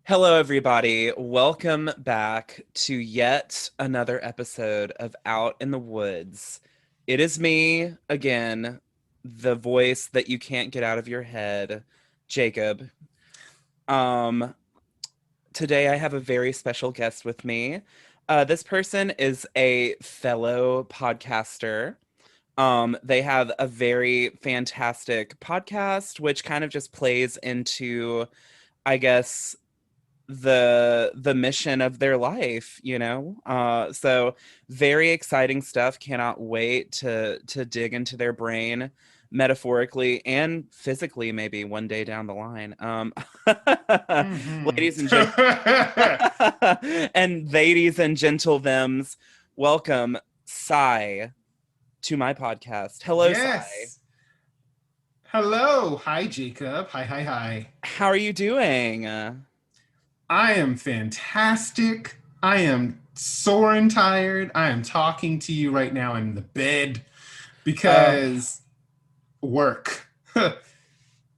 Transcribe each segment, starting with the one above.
Hello, everybody. Welcome back to yet another episode of Out in the Woods. It is me again, the voice that you can't get out of your head, Jacob. Um, Today I have a very special guest with me. This person is a fellow podcaster. They have a very fantastic podcast, which kind of just plays into, I guess, the mission of their life. So very exciting stuff. Cannot wait to dig into their brain metaphorically and physically, maybe one day down the line. hmm Ladies and gent and ladies and gentle thems, welcome Sai to my podcast. Hello, Sai. yes. Hello. Hi, Jacob. Hi, hi, hi. How are you doing? I am fantastic. I am sore and tired. I am talking to you right now in the bed uh because work.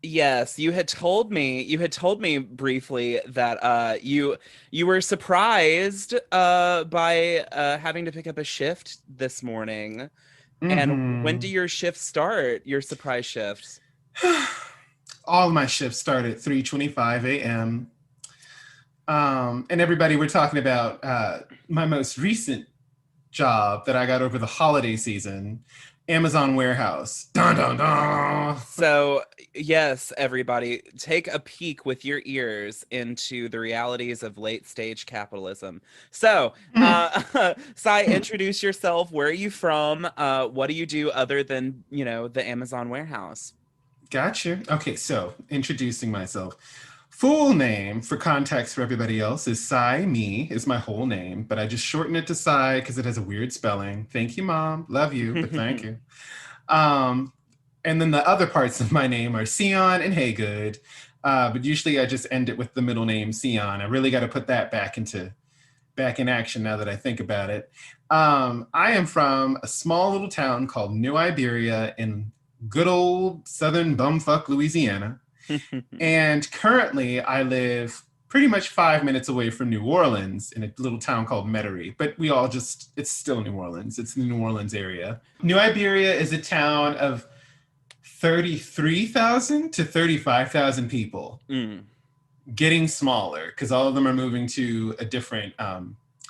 Yes, you had told me briefly that you were surprised by having to pick up a shift this morning. And when do hmm your shifts start? Your surprise shifts? All my shifts start at 3:25 a.m. And everybody, we're talking about my most recent job that I got over the holiday season, Amazon warehouse. Dun dun dun. So, yes, everybody, take a peek with your ears into the realities of late stage capitalism. So, Sai, introduce yourself. Where are you from? What do you do other than, the Amazon warehouse? Gotcha. Okay, so introducing myself. Full name for context for everybody else is Sai Me is my whole name, but I just shorten it to Sai because it has a weird spelling. Thank you, Mom. Love you, but thank you. Um, and then the other parts of my name are Sion and Hey Good. But usually I just end it with the middle name Sion. I really got to put that back in action now that I think about it. I am from a small little town called New Iberia in good old southern bumfuck Louisiana. And currently I live pretty much 5 minutes away from New Orleans in a little town called Metairie. But it's still New Orleans. It's the New Orleans area. New Iberia is a town of 33,000 to 35,000 people, Mm, getting smaller because all of them are moving to a different,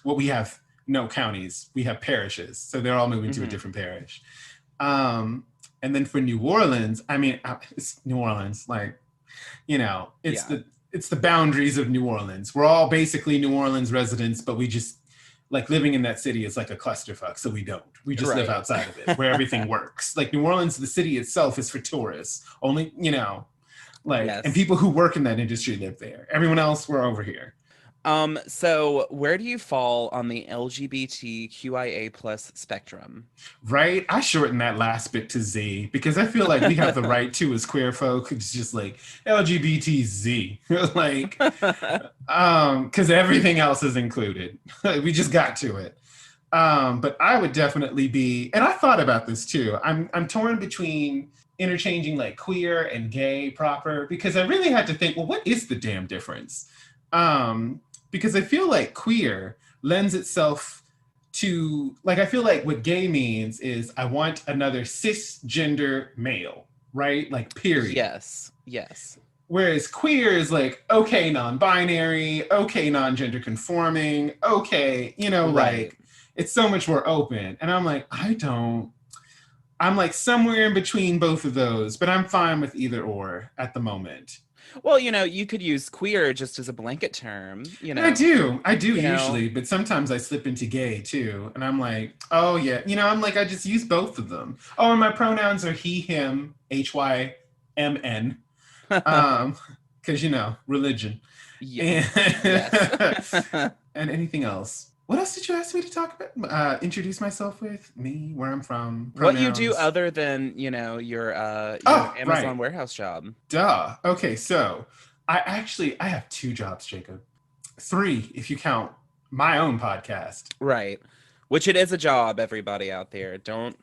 what we have, no counties, we have parishes. So they're all moving to a mhm. different parish. Um, and then for New Orleans, I mean, it's New Orleans, like, it's Yeah, the boundaries of New Orleans. We're all basically New Orleans residents, but we just like living in that city is like a clusterfuck. So we don't. We just live right. outside of it where everything works. Like New Orleans, the city itself is for tourists. Only, like and Yes. people who work in that industry live there. Everyone else, we're over here. So where do you fall on the LGBTQIA plus spectrum? Right? I shortened that last bit to Z because I feel like we have the right to as queer folk. It's just like LGBTZ. like because everything else is included. We just got to it. But I would definitely be, and I thought about this too. I'm torn between interchanging like queer and gay proper because I really had to think, well, what is the damn difference? Because I feel like queer lends itself to like I feel like what gay means is I want another cisgender male, right? Like period. Yes, yes, Whereas queer is like, okay, non binary, okay, non gender conforming, okay, right. like it's so much more open. And I'm like, I'm like somewhere in between both of those, but I'm fine with either or at the moment. Well, you could use queer just as a blanket term, And I do you know. usually, but sometimes I slip into gay too. And I'm like, oh yeah, I'm like, I just use both of them. Oh, and my pronouns are he, him, HYMN. Um, because religion. And Yes, yes. and anything else. What else did you ask me to talk about? Introduce myself with me, where I'm from, What you do pronouns. other than, your Oh, Amazon right. warehouse job. Duh. Okay, so I have two jobs, Jacob. Three, if you count my own podcast. Right. Which it is a job, everybody out there. Don't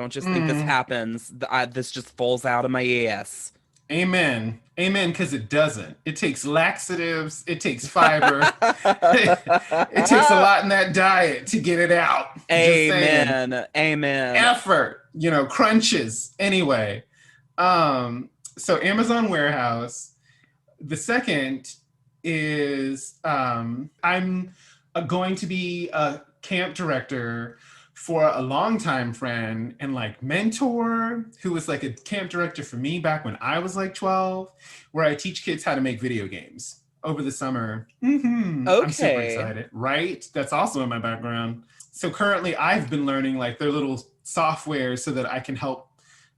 just think this Mm, happens. This just falls out of my ass. Amen. Amen, because it doesn't. It takes laxatives, it takes fiber. It takes a lot in that diet to get it out. Just saying. Amen. Amen. Effort, crunches. Anyway, so Amazon warehouse. The second is I'm going to be a camp director for a longtime friend and like mentor who was like a camp director for me back when I was like 12, where I teach kids how to make video games over the summer. I'm super Okay. excited, right? That's also in my background. So currently I've been learning like their little software so that I can help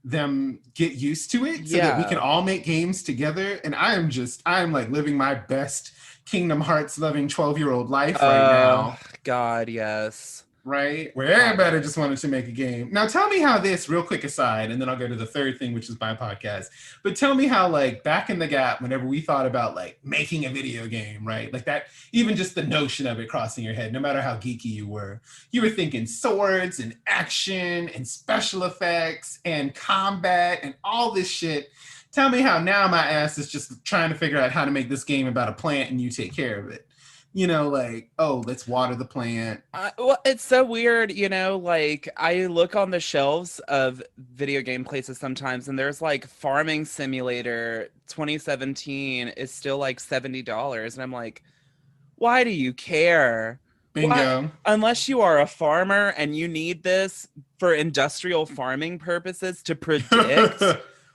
them get used to it so that we can Yeah. all make games together. And I am like living my best Kingdom Hearts loving 12-year-old life right Oh, now, God, yes. right? Where God, everybody just yes. wanted to make a game. Now tell me how this, real quick aside, and then I'll go to the third thing, which is my podcast. But tell me how, like, back in the gap, whenever we thought about like making a video game, right? Like that, even just the notion of it crossing your head, no matter how geeky you were thinking swords and action and special effects and combat and all this shit. Tell me how now my ass is just trying to figure out how to make this game about a plant and you take care of it. Like, oh, let's water the plant. Well, it's so weird, like I look on the shelves of video game places sometimes and there's like Farming Simulator 2017 is still like $70 and I'm like, why do you care? Why, Bingo. unless you are a farmer and you need this for industrial farming purposes to predict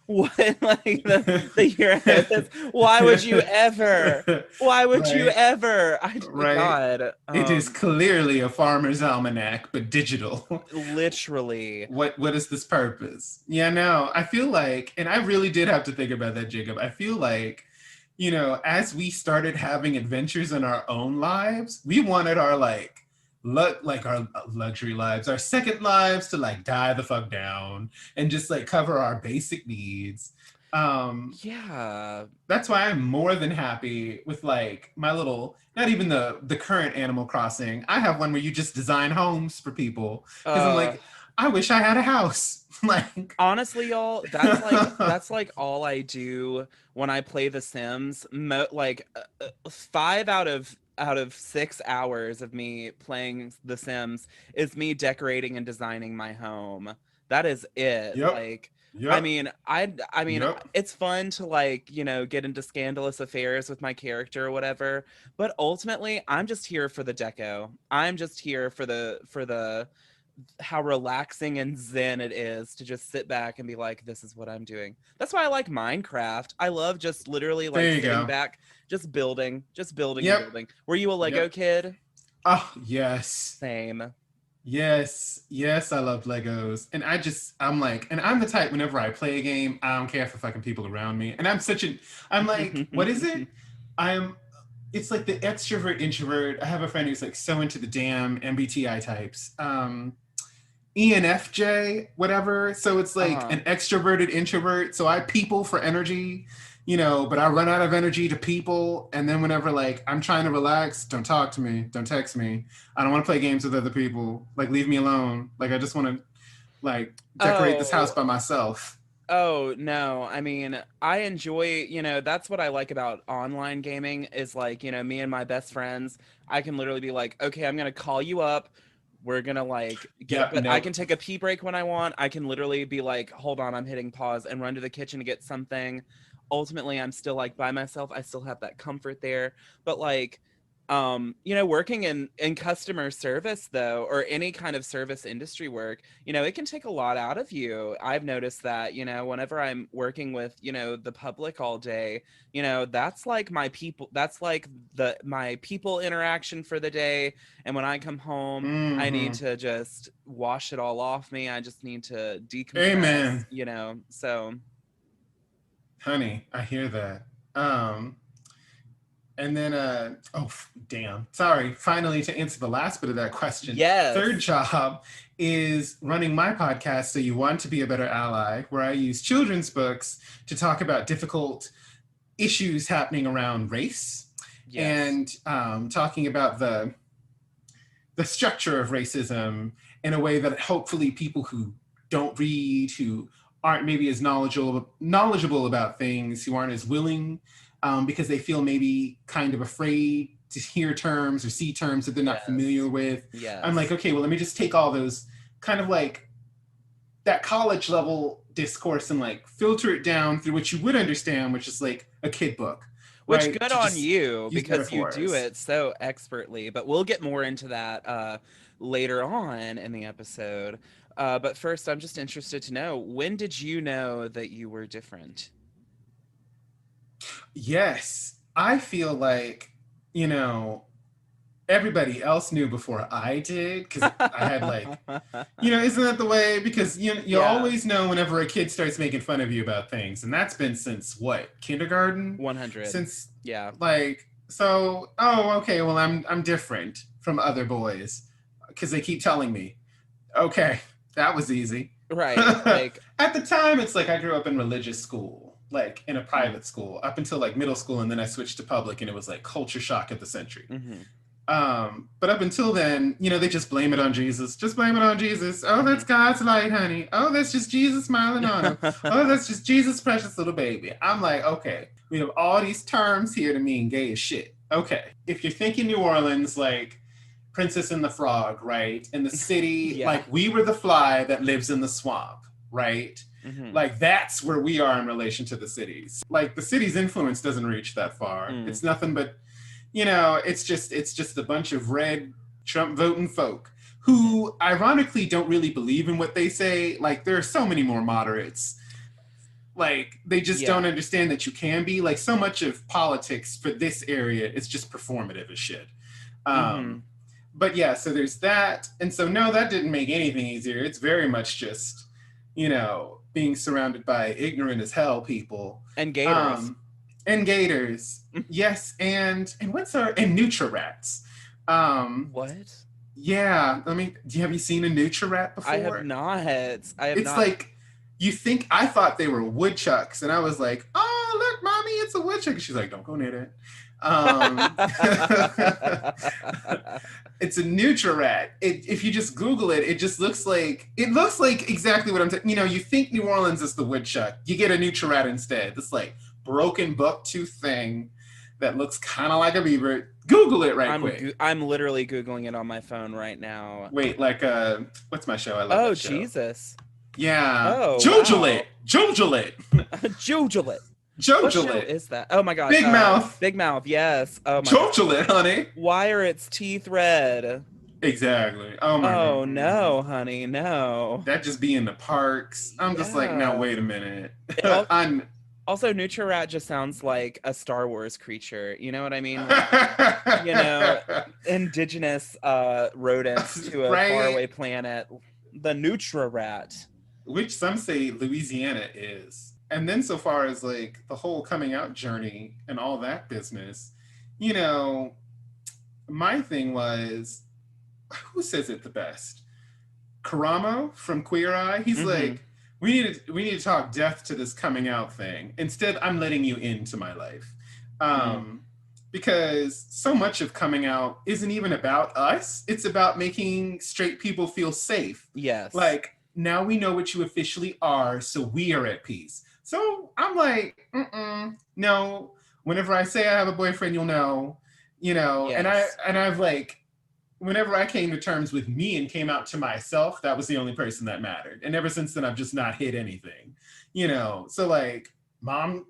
what like the year ahead is, why would you ever? Why would you Right, ever? right. God, It is clearly a farmer's almanac, but digital. literally. What is this purpose? Yeah, no, I feel like, and I really did have to think about that, Jacob. I feel like, as we started having adventures in our own lives, we wanted our like our luxury lives, our second lives to like die the fuck down and just like cover our basic needs. Um, Yeah. that's why I'm more than happy with like my little, not even the current Animal Crossing. I have one where you just design homes for people because I'm Uh like, I wish I had a house. Like, Honestly, y'all, that's like all I do when I play The Sims. Like 5 out of 6 hours of me playing The Sims is me decorating and designing my home. That is it. yep, Like, I yep, mean, I mean, yep. it's fun to like, get into scandalous affairs with my character or whatever, but ultimately, I'm just here for the deco. I'm just here for the how relaxing and zen it is to just sit back and be like, this is what I'm doing. That's why I like Minecraft. I love just literally like There you sitting go. back, just building and Yep, building. Were you a Lego yep. kid? Oh, yes. Same. Yes, yes, I love Legos. And I'm like, and I'm the type whenever I play a game, I don't care for fucking people around me. And I'm like, what is it? I'm, it's like the extrovert introvert. I have a friend who's like so into the damn MBTI types. ENFJ, whatever. So it's like Uh-huh. an extroverted introvert. So I people for energy, but I run out of energy to people. And then whenever like I'm trying to relax, don't talk to me, don't text me. I don't want to play games with other people. Like leave me alone. Like I just want to like decorate this house Oh, by myself. oh no. I mean, I enjoy, that's what I like about online gaming is like, me and my best friends, I can literally be like, okay, I'm gonna call you up. We're gonna like get it, Yep, but I nope. can take a pee break when I want. I can literally be like, hold on, I'm hitting pause and run to the kitchen to get something. Ultimately, I'm still like by myself. I still have that comfort there. But like, working in customer service though, or any kind of service industry work, it can take a lot out of you. I've noticed that, whenever I'm working with, the public all day, that's like my people, that's like the my people interaction for the day. And when I come home, I need Mm-hmm. to just wash it all off me. I just need to decompress, Amen. So Honey, I hear that. And then, damn. Sorry. Finally, to answer the last bit of that question, third yes. job is running my podcast. So, you want to be a better ally, where I use children's books to talk about difficult issues happening around race Yes. and talking about the structure of racism in a way that hopefully people who don't read, who aren't maybe as knowledgeable about things, who aren't as willing, because they feel maybe kind of afraid to hear terms or see terms that they're not familiar Yes. with. I'm like, Yes. okay, well, let me just take all those kind of like that college level discourse and like filter it down through what you would understand, which is like a kid book, Which right? good To on just you use because you do metaphors. it so expertly. But we'll get more into that later on in the episode. But first, I'm just interested to know, when did you know that you were different? Yes, I feel like, you know, everybody else knew before I did because I had like, isn't that the way? Because you Yeah, always know whenever a kid starts making fun of you about things, and that's been since what, kindergarten? 100. Since Yeah, like, so, oh, okay, well, I'm different from other boys because they keep telling me. Okay, that was easy. right. It's like, At the time, it's like I grew up in religious school, like in a mm, private school, up until like middle school, and then I switched to public, and it was like culture shock of the century. mm-hmm, But up until then, they just blame it on Jesus. Just blame it on Jesus. Oh, that's mm-hmm. God's light, honey. Oh, that's just Jesus smiling on him. Oh, that's just Jesus' precious little baby. I'm like, okay, we have all these terms here to mean gay as shit. Okay, if you're thinking New Orleans, like Princess and the Frog, right? In the city, Yeah. like we were the fly that lives in the swamp, right? Mm-hmm. Like that's where we are in relation to the cities. Like the city's influence doesn't reach that far. Mm. It's nothing but, it's just a bunch of red Trump voting folk Mm-hmm. who ironically don't really believe in what they say. Like there are so many more moderates. Like they just don't Yeah. understand that you can be like so much of politics for this area is just performative as shit. Mm-hmm. Um, but yeah, so there's that. And so, no, that didn't make anything easier. It's very much just, being surrounded by ignorant as hell people. And gators. Um, and gators. Yes. And what's and Nutra rats. Um, What? yeah. Have you seen a Nutra rat I have before? not. I have It's not. like, I thought they were woodchucks. And I was like, oh, look, mommy, it's a woodchuck. And she's like, don't go near it. Um, it's a Nutrirat. If you just Google it, it just looks like exactly what I'm saying. You think New Orleans is the woodchuck, you get a Nutrirat instead. This like broken buck tooth thing that looks kind of like a beaver. Google it right quick. I'm literally googling it on my phone right now. Wait, like what's my show? I love Oh that show. Jesus. Yeah, Oh Jojolit, wow. Jojolit, Jojolit. What show Jojolit. is that? Oh my god. Big Mouth, Big Mouth. Yes. Oh my god. Jojolit, honey. Why are its teeth red? Exactly. Oh my Oh god. no, honey, no. That just be in the parks. I'm just like, no, Yeah. wait a minute. It al- I'm Also, Nutrirat just sounds like a Star Wars creature. You know what I mean? Like, you know, indigenous rodents to a right. faraway planet. The Nutrirat. Which some say Louisiana is. And then so far as like the whole coming out journey and all that business, you know, my thing was, who says it the best? Karamo from Queer Eye. He's Mm-hmm. like, we need to talk death to this coming out thing. Instead, I'm letting you into my life. Mm. Um, because so much of coming out isn't even about us. It's about making straight people feel safe. Yes. Like, now we know what you officially are, so we are at peace. So I'm like, no. Whenever I say I have a boyfriend, you'll know, and Yes. I've like, whenever I came to terms with me and came out to myself, that was the only person that mattered. And ever since then, I've just not hid anything, So like, mom,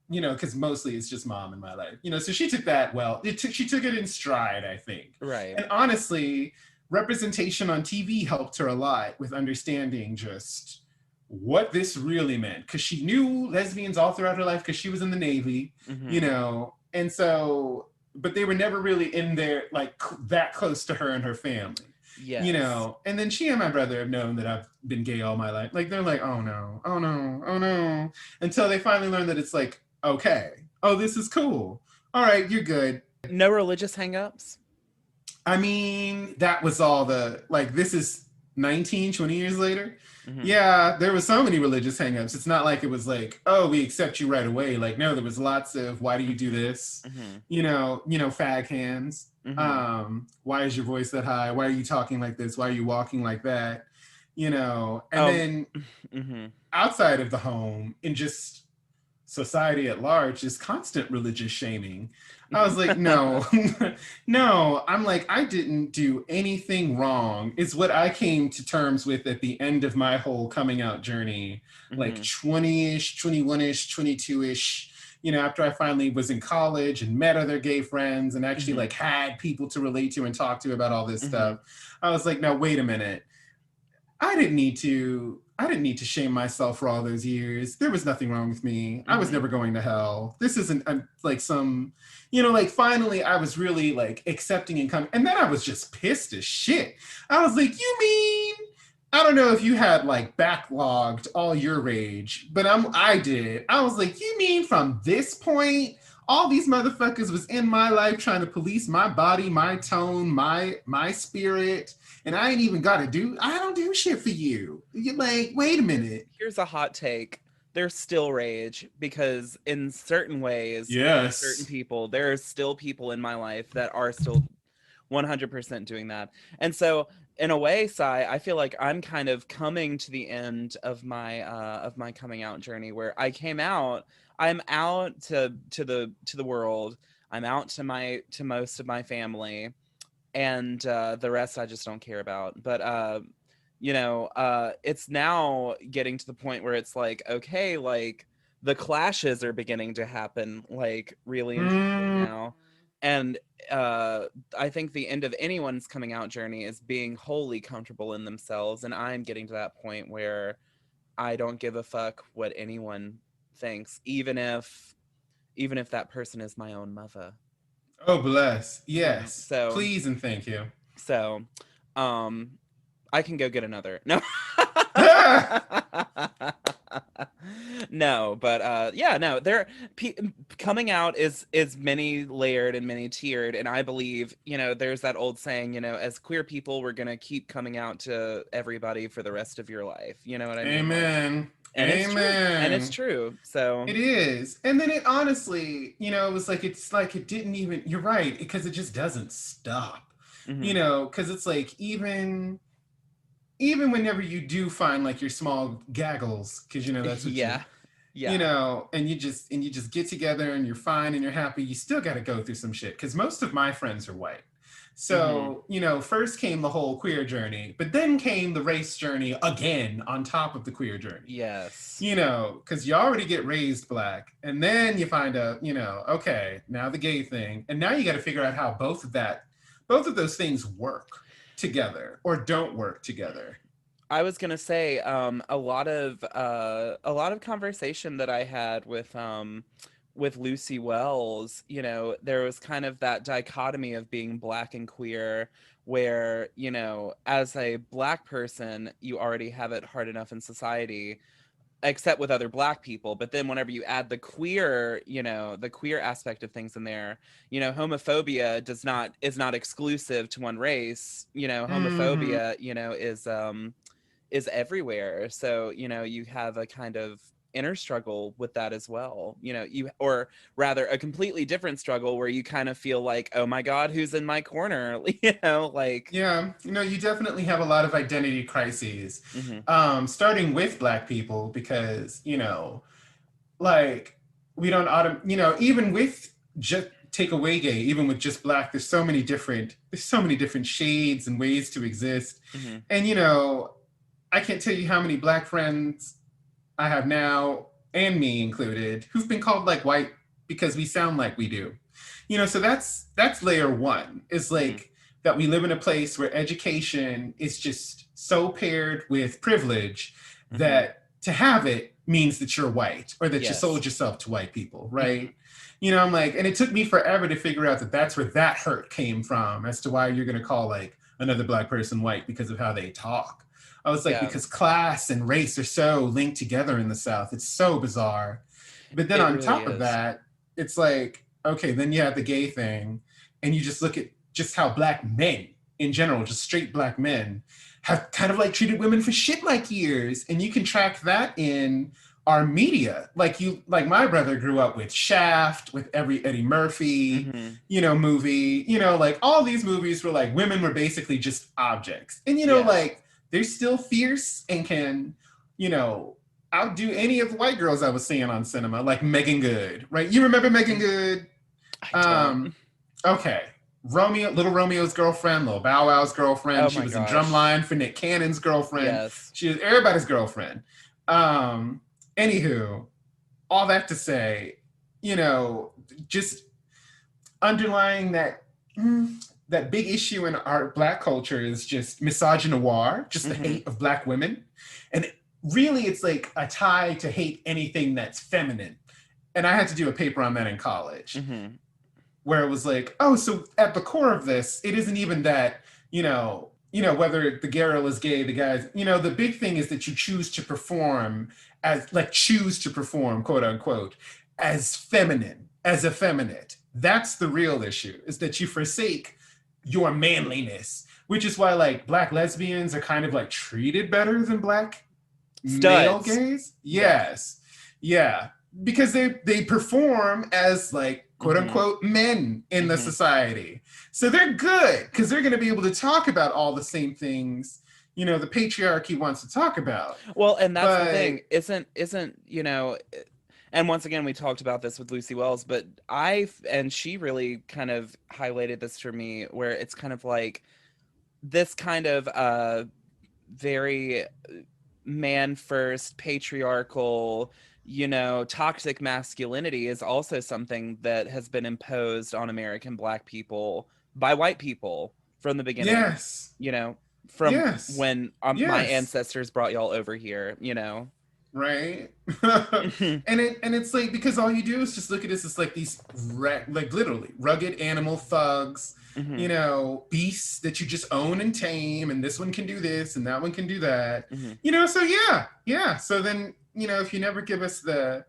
because mostly it's just mom in my life, So she took that well. She took it in stride, I think. Right. And honestly, representation on TV helped her a lot with understanding just what this really meant, because she knew lesbians all throughout her life because she was in the Navy, Mm-hmm. and so, but they were never really in there like that close to her and her family, Yes. and then she and my brother have known that I've been gay all my life. Like they're like, oh no, oh no, oh no, until they finally learn that it's like, okay, oh, this is cool, all right, you're good. No religious hangups? I mean, that was all the, like, this is 19, 20 years later. Mm-hmm. Yeah, there was so many religious hangups. It's not like it was like, oh, we accept you right away. Like, no, there was lots of, why do you do this? Mm-hmm. Fag hands. Mm-hmm. Why is your voice that high? Why are you talking like this? Why are you walking like that? And Um, then hmm outside of the home, in just society at large, is constant religious shaming. I was like, no, no. I'm like, I didn't do anything wrong, is what I came to terms with at the end of my whole coming out journey, like hmm 20 ish, 21 ish, 22 ish. After I finally was in college and met other gay friends and actually hmm like had people to relate to and talk to about all this hmm stuff, I was like, now wait a minute. I didn't need to shame myself for all those years. There was nothing wrong with me. I was hmm never going to hell. This isn't like some, like finally I was really like accepting and coming. And then I was just pissed as shit. I was like, you mean I don't know if you had like backlogged all your rage, but I did. I was like, you mean from this point all these motherfuckers was in my life trying to police my body, my tone, my spirit, and I don't do shit for you. You're like, wait a minute. Here's a hot take. There's still rage because in certain ways with certain Yes. people, there are still people in my life that are still 100% doing that. And so in a way, Sai, I feel like I'm kind of coming to the end of my coming out journey where I'm out to the world. I'm out to most of my family, and the rest I just don't care about. But it's now getting to the point where it's like, okay, like the clashes are beginning to happen, like really and truly Mm. now. And uh, I think the end of anyone's coming out journey is being wholly comfortable in themselves, and I'm getting to that point where I don't give a fuck what anyone thinks, even if that person is my own mother. Oh, bless. You know, Yes. Please and thank you. so, um, I can go get another. No. No, but yeah, no, coming out is many layered and many tiered, and I believe, there's that old saying, as queer people, we're gonna keep coming out to everybody for the rest of your life. You know what I mean? Like, Amen. and it's true. And it's Amen. true. So, It is. And then it honestly, it was like, it's like it didn't even, you're right, because it just doesn't stop. mhm. Because it's like, even whenever you do find like your small gaggles, because that's what Yeah. Yeah. and you just get together and you're fine and you're happy, you still got to go through some shit, because most of my friends are white. Mhm. So first came the whole queer journey, but then came the race journey again on top of the queer journey. Yes. Because you already get raised black, and then you find out, okay, now the gay thing, and now you got to figure out how both of those things work together or don't work together. I was gonna say, a lot of conversation that I had with Lucy Wells, there was kind of that dichotomy of being black and queer, where, as a black person, you already have it hard enough in society, except with other black people. But then whenever you add the queer aspect of things in there, homophobia is not exclusive to one race. Mm-hmm. Homophobia, is everywhere. So, you have a kind of inner struggle with that as well. Or rather a completely different struggle where you kind of feel like, oh my God, who's in my corner? Like, Yeah, you definitely have a lot of identity crises, mhm. starting with black people, because like we don't even with just take away gay, even with just black, there's so many different shades and ways to exist. Mhm. And I can't tell you how many black friends I have now, and me included, who've been called like white because we sound like we do. So that's layer one. Is Mhm. like that we live in a place where education is just so paired with privilege Mhm. that to have it means that you're white, or that you Yes. sold yourself to white people, Mhm. right? I'm like, and it took me forever to figure out that that's where that hurt came from, as to why you're going to call like another black person white because of how they talk. I was like, Yeah, because class and race are so linked together in the South. It's so bizarre. But then it on really top of is. that, it's like, okay, then you have the gay thing, and you just look at just how black men in general, just straight black men, have kind of like treated women for shit like years. And you can track that in our media. Like my brother grew up with Shaft, with every Eddie Murphy, Mhm. movie, like all these movies were like women were basically just objects. And Yeah. like they're still fierce and can, you know, outdo any of the white girls I was seeing on cinema, like Megan Good, right? You remember Megan Good? I don't. Um, okay. Little Romeo's girlfriend, Little Bow Wow's girlfriend. Oh She my was in gosh. Drumline for Nick Cannon's girlfriend. Yes. She was everybody's girlfriend. Um, Anywho, all that to say, you know, just underlying that big issue in our black culture is just misogynoir, just the Mm-hmm. hate of black women. And really it's like a tie to hate anything that's feminine. And I had to do a paper on that in college Mm-hmm. where it was like, oh, so at the core of this, it isn't even that, whether the girl is gay, the guy's, the big thing is that you choose to perform quote unquote, as feminine, as effeminate. That's the real issue, is that you forsake your manliness, which is why like black lesbians are kind of like treated better than black male Studs. gays. Yeah. Yes. Yeah. Because they perform as like quote Mm-hmm. unquote men in the Mm-hmm. society. So they're good because they're going to be able to talk about all the same things, the patriarchy wants to talk about. Well, and that's the But thing. Isn't, and once again we talked about this with Lucy Wells, but and she really kind of highlighted this for me where it's kind of like this kind of very man first patriarchal, toxic masculinity is also something that has been imposed on American black people by white people from the beginning, yes, you know from yes, when my yes. ancestors brought y'all over here. Right. Hmm. And it's like, because all you do is just look at this as like these like literally rugged animal thugs, Hmm. beasts that you just own and tame, and this one can do this and that one can do that. Hmm. So yeah, so then, if you never give us the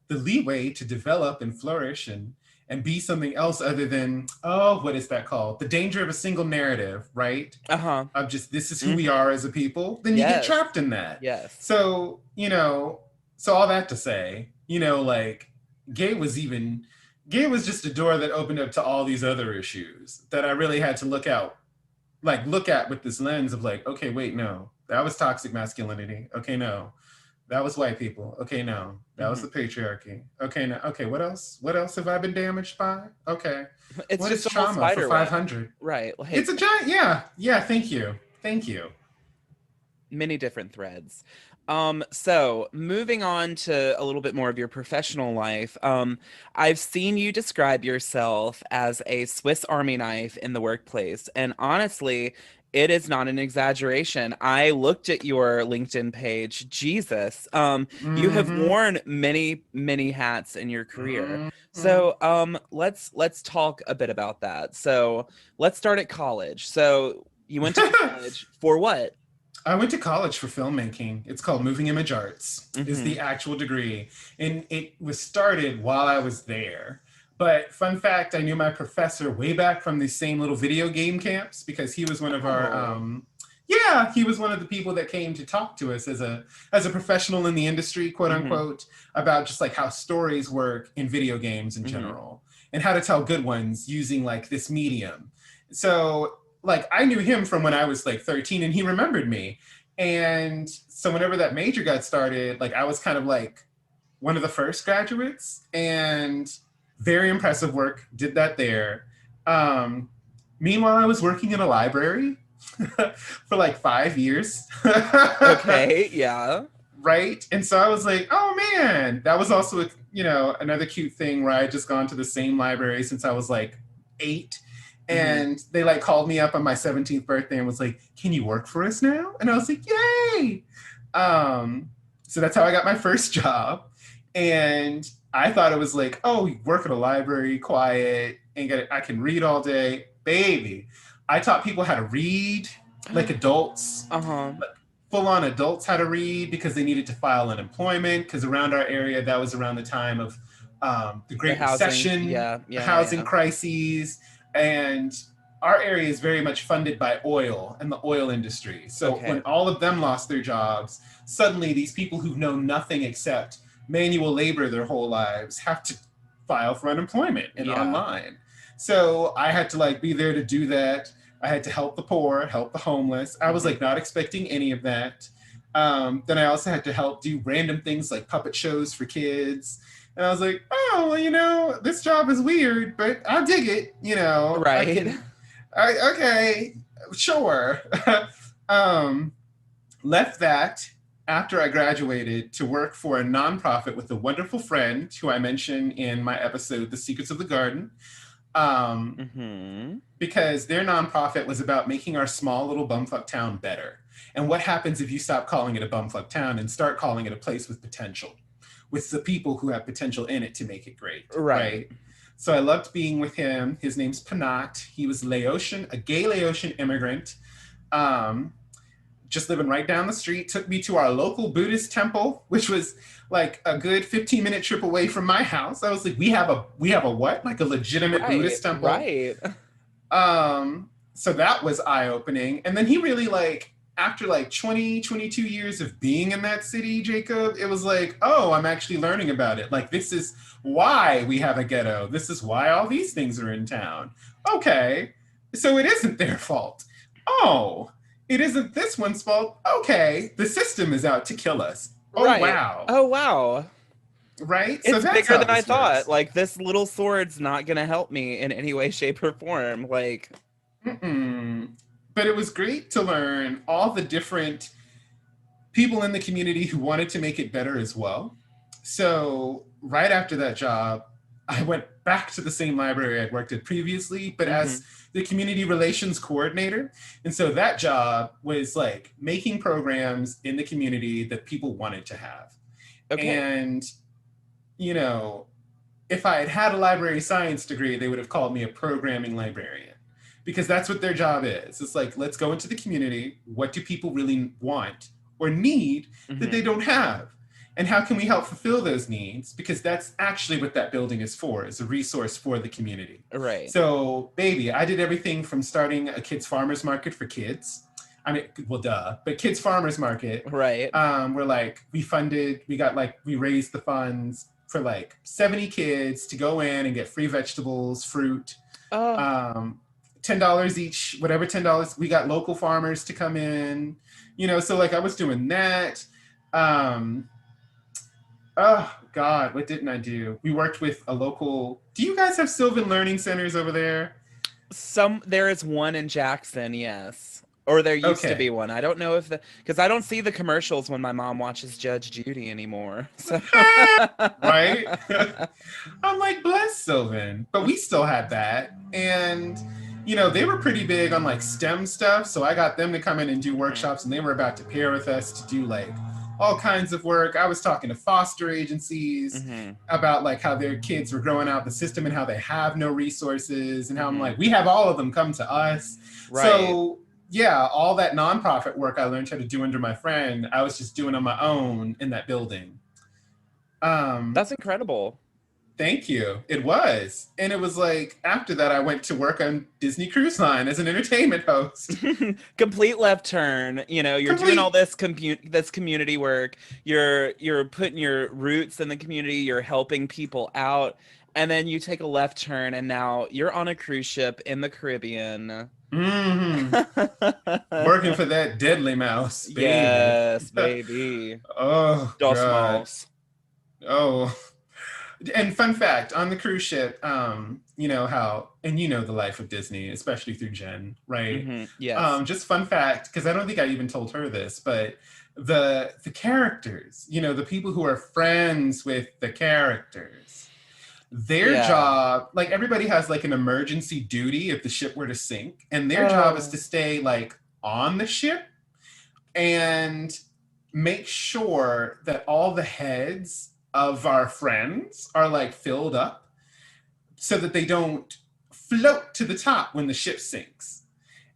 leeway to develop and flourish and be something else other than, oh, what is that called, the danger of a single narrative, right, Uh-huh. of just this is who we Hmm. are as a people, then you get Yes. trapped in that. Yes. So, so all that to say, like gay was even gay was just a door that opened up to all these other issues that I really had to look at with this lens of like, okay, wait, no, that was toxic masculinity. Okay, no, that was white people. Okay, no, that was Hmm. the patriarchy. Okay, no, okay, what else? What else have I been damaged by? Okay, It's what just is a whole trauma for spider web, 500? right? It's a Like giant, yeah, yeah. Thank you. many different threads. So moving on to a little bit more of your professional life, I've seen you describe yourself as a Swiss Army knife in the workplace, and honestly, it is not an exaggeration. I looked at your LinkedIn page. Jesus, you have Mm-hmm. worn many, many hats in your career. Mm-hmm. So, let's talk a bit about that. So, let's start at college. So, you went to college for what? I went to college for filmmaking. It's called Moving Image Arts, is Mm-hmm. the actual degree. And it was started while I was there. But fun fact, I knew my professor way back from these same little video game camps because he was one of our Oh. yeah, he was one of the people that came to talk to us as a professional in the industry, quote Mm-hmm. unquote, about just like how stories work in video games in Mm-hmm. general and how to tell good ones using like this medium. So like I knew him from when I was like 13 and he remembered me. And so whenever that major got started, like I was kind of like one of the first graduates and very impressive work, did that there. Um, Meanwhile, I was working in a library for like 5 years. Okay, yeah. Right. And so I was like, oh man, that was also, another cute thing where I had just gone to the same library since I was like 8. Mm-hmm. And they like called me up on my 17th birthday and was like, can you work for us now? And I was like, yay. Um, so that's how I got my first job. And I thought it was like, oh, you work at a library, quiet, and I can read all day. Baby, I taught people how to read like adults, Uh-huh. full on adults how to read because they needed to file unemployment. Because around our area, that was around the time of the The Great housing. Recession, Yeah, the yeah, housing yeah. crises, and our area is very much funded by oil and the oil industry. So when Okay. all of them lost their jobs, suddenly these people who've known nothing except manual labor their whole lives have to file for unemployment and Yeah. online. So I had to like be there to do that. I had to help the poor, help the homeless. I was Hmm. like not expecting any of that. Then I also had to help do random things like puppet shows for kids. And I was like, oh, well, this job is weird, but I dig it. I Right. can, okay, sure. um, Left that after I graduated to work for a nonprofit with a wonderful friend who I mentioned in my episode, The Secrets of the Garden. Um, Hmm. because their nonprofit was about making our small little bumfuck town better. And what happens if you stop calling it a bumfuck town and start calling it a place with potential, with the people who have potential in it to make it great, Right. right? So I loved being with him. His name's Panat. He was Laotian, a gay Laotian immigrant. Um, just living right down the street, took me to our local Buddhist temple, which was like a good 15-minute trip away from my house. I was like, we have a what? Like a legitimate Right. Buddhist temple. Right. So that was eye-opening. And then he really like after like 20, 22 years of being in that city, Jacob, it was like, oh, I'm actually learning about it. Like this is why we have a ghetto. This is why all these things are in town. Okay. So it isn't their fault. Oh, it isn't this one's fault. Okay. The system is out to kill us. Oh Right. wow. Oh, wow. Right? So It's that's bigger how than I this thought. works. Like, this little sword's not going to help me in any way, shape, or form. Like, Mm-mm. But it was great to learn all the different people in the community who wanted to make it better as well. So, right after that job, I went back to the same library I'd worked at previously, but hmm. as the community relations coordinator. And so that job was like making programs in the community that people wanted to have. Okay. And, you know, if I had had a library science degree, they would have called me a programming librarian because that's what their job is. It's like, let's go into the community. What do people really want or need that Hmm. they don't have? And how can we help fulfill those needs? Because that's actually what that building is for, is a resource for the community. Right. So, baby, I did everything from starting a kids' farmers market for kids. I mean, well, duh, but kids' farmers market. Right. We're like, we raised the funds for like 70 kids to go in and get free vegetables, fruit, Oh, um, $10 each, whatever $10. We got local farmers to come in, so like I was doing that. Um, oh God, what didn't I do? We worked with a local. Do you guys have Sylvan Learning Centers over there? there is one in Jackson, yes. Or there used to be Okay. one. I don't know if because I don't see the commercials when my mom watches Judge Judy anymore. So, Right? I'm like, bless Sylvan. But we still had that. And, they were pretty big on like STEM stuff. So I got them to come in and do Mhm. workshops, and they were about to pair with us to do like all kinds of work. I was talking to foster agencies Mhm. about like how their kids were growing out the system and how they have no resources, and how I'm Mhm. like, we have all of them, come to us. Right. So yeah, all that nonprofit work I learned how to do under my friend, I was just doing on my own in that building. Um, That's incredible. Thank you. It was. And it was like after that I went to work on Disney Cruise Line as an entertainment host. Complete left turn. You're doing all Complete. this community work. You're putting your roots in the community. You're helping people out, and then you take a left turn, and now you're on a cruise ship in the Caribbean. Mm-hmm. Working for that deadly mouse, baby. Yes, baby. Oh Dos God. Malls. Oh. And fun fact on the cruise ship, you know how, and you know the life of Disney, especially through Jen, right? Yes. Just fun fact, because I don't think I even told her this, but the characters, the people who are friends with the characters, their Yeah. job, like everybody has like an emergency duty if the ship were to sink, and their job is to Oh. stay like on the ship and make sure that all the heads of our friends are like filled up so that they don't float to the top when the ship sinks.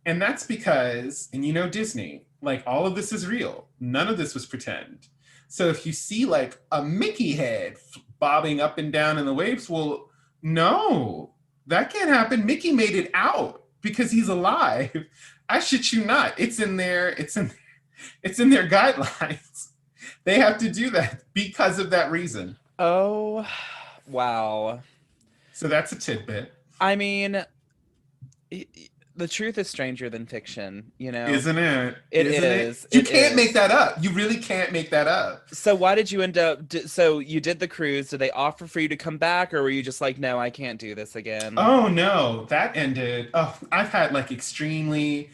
And that's because, and Disney, like all of this is real. None of this was pretend. So if you see like a Mickey head bobbing up and down in the waves, well, no, that can't happen. Mickey made it out because he's alive. I shit you not. It's in there. It's in their guidelines. They have to do that because of that reason. Oh. Wow. So that's a tidbit. I mean, the truth is stranger than fiction, you know? Isn't it? It Isn't it? is. You It can't make is. that up. You really can't make that up. So why did you end up so you did the cruise? Did they offer for you to come back, or were you just like, "No, I can't do this again?" Oh no, that ended. Oh, I've had like extremely,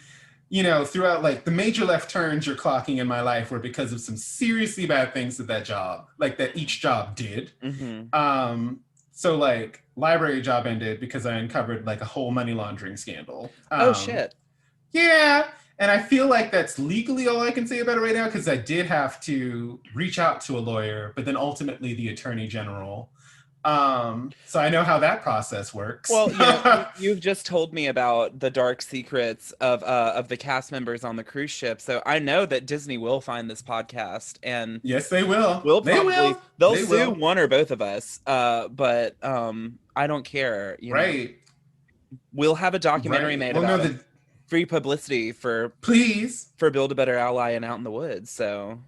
throughout like the major left turns you're clocking in my life were because of some seriously bad things that job, like that each job did. Mhm. Um, so like library job ended because I uncovered like a whole money laundering scandal. Oh shit. Yeah, and I feel like that's legally all I can say about it right now because I did have to reach out to a lawyer, but then ultimately the attorney general. So I know how that process works. Well, you've just told me about the dark secrets of the cast members on the cruise ship. So I know that Disney will find this podcast and Yes, they will. will They probably will. they'll They sue will. one or both of us. But I don't care, you know. Right. We'll have a documentary Right. made Well, no, about it. the Free publicity please. for Build a Better Ally and Out in the Woods. So,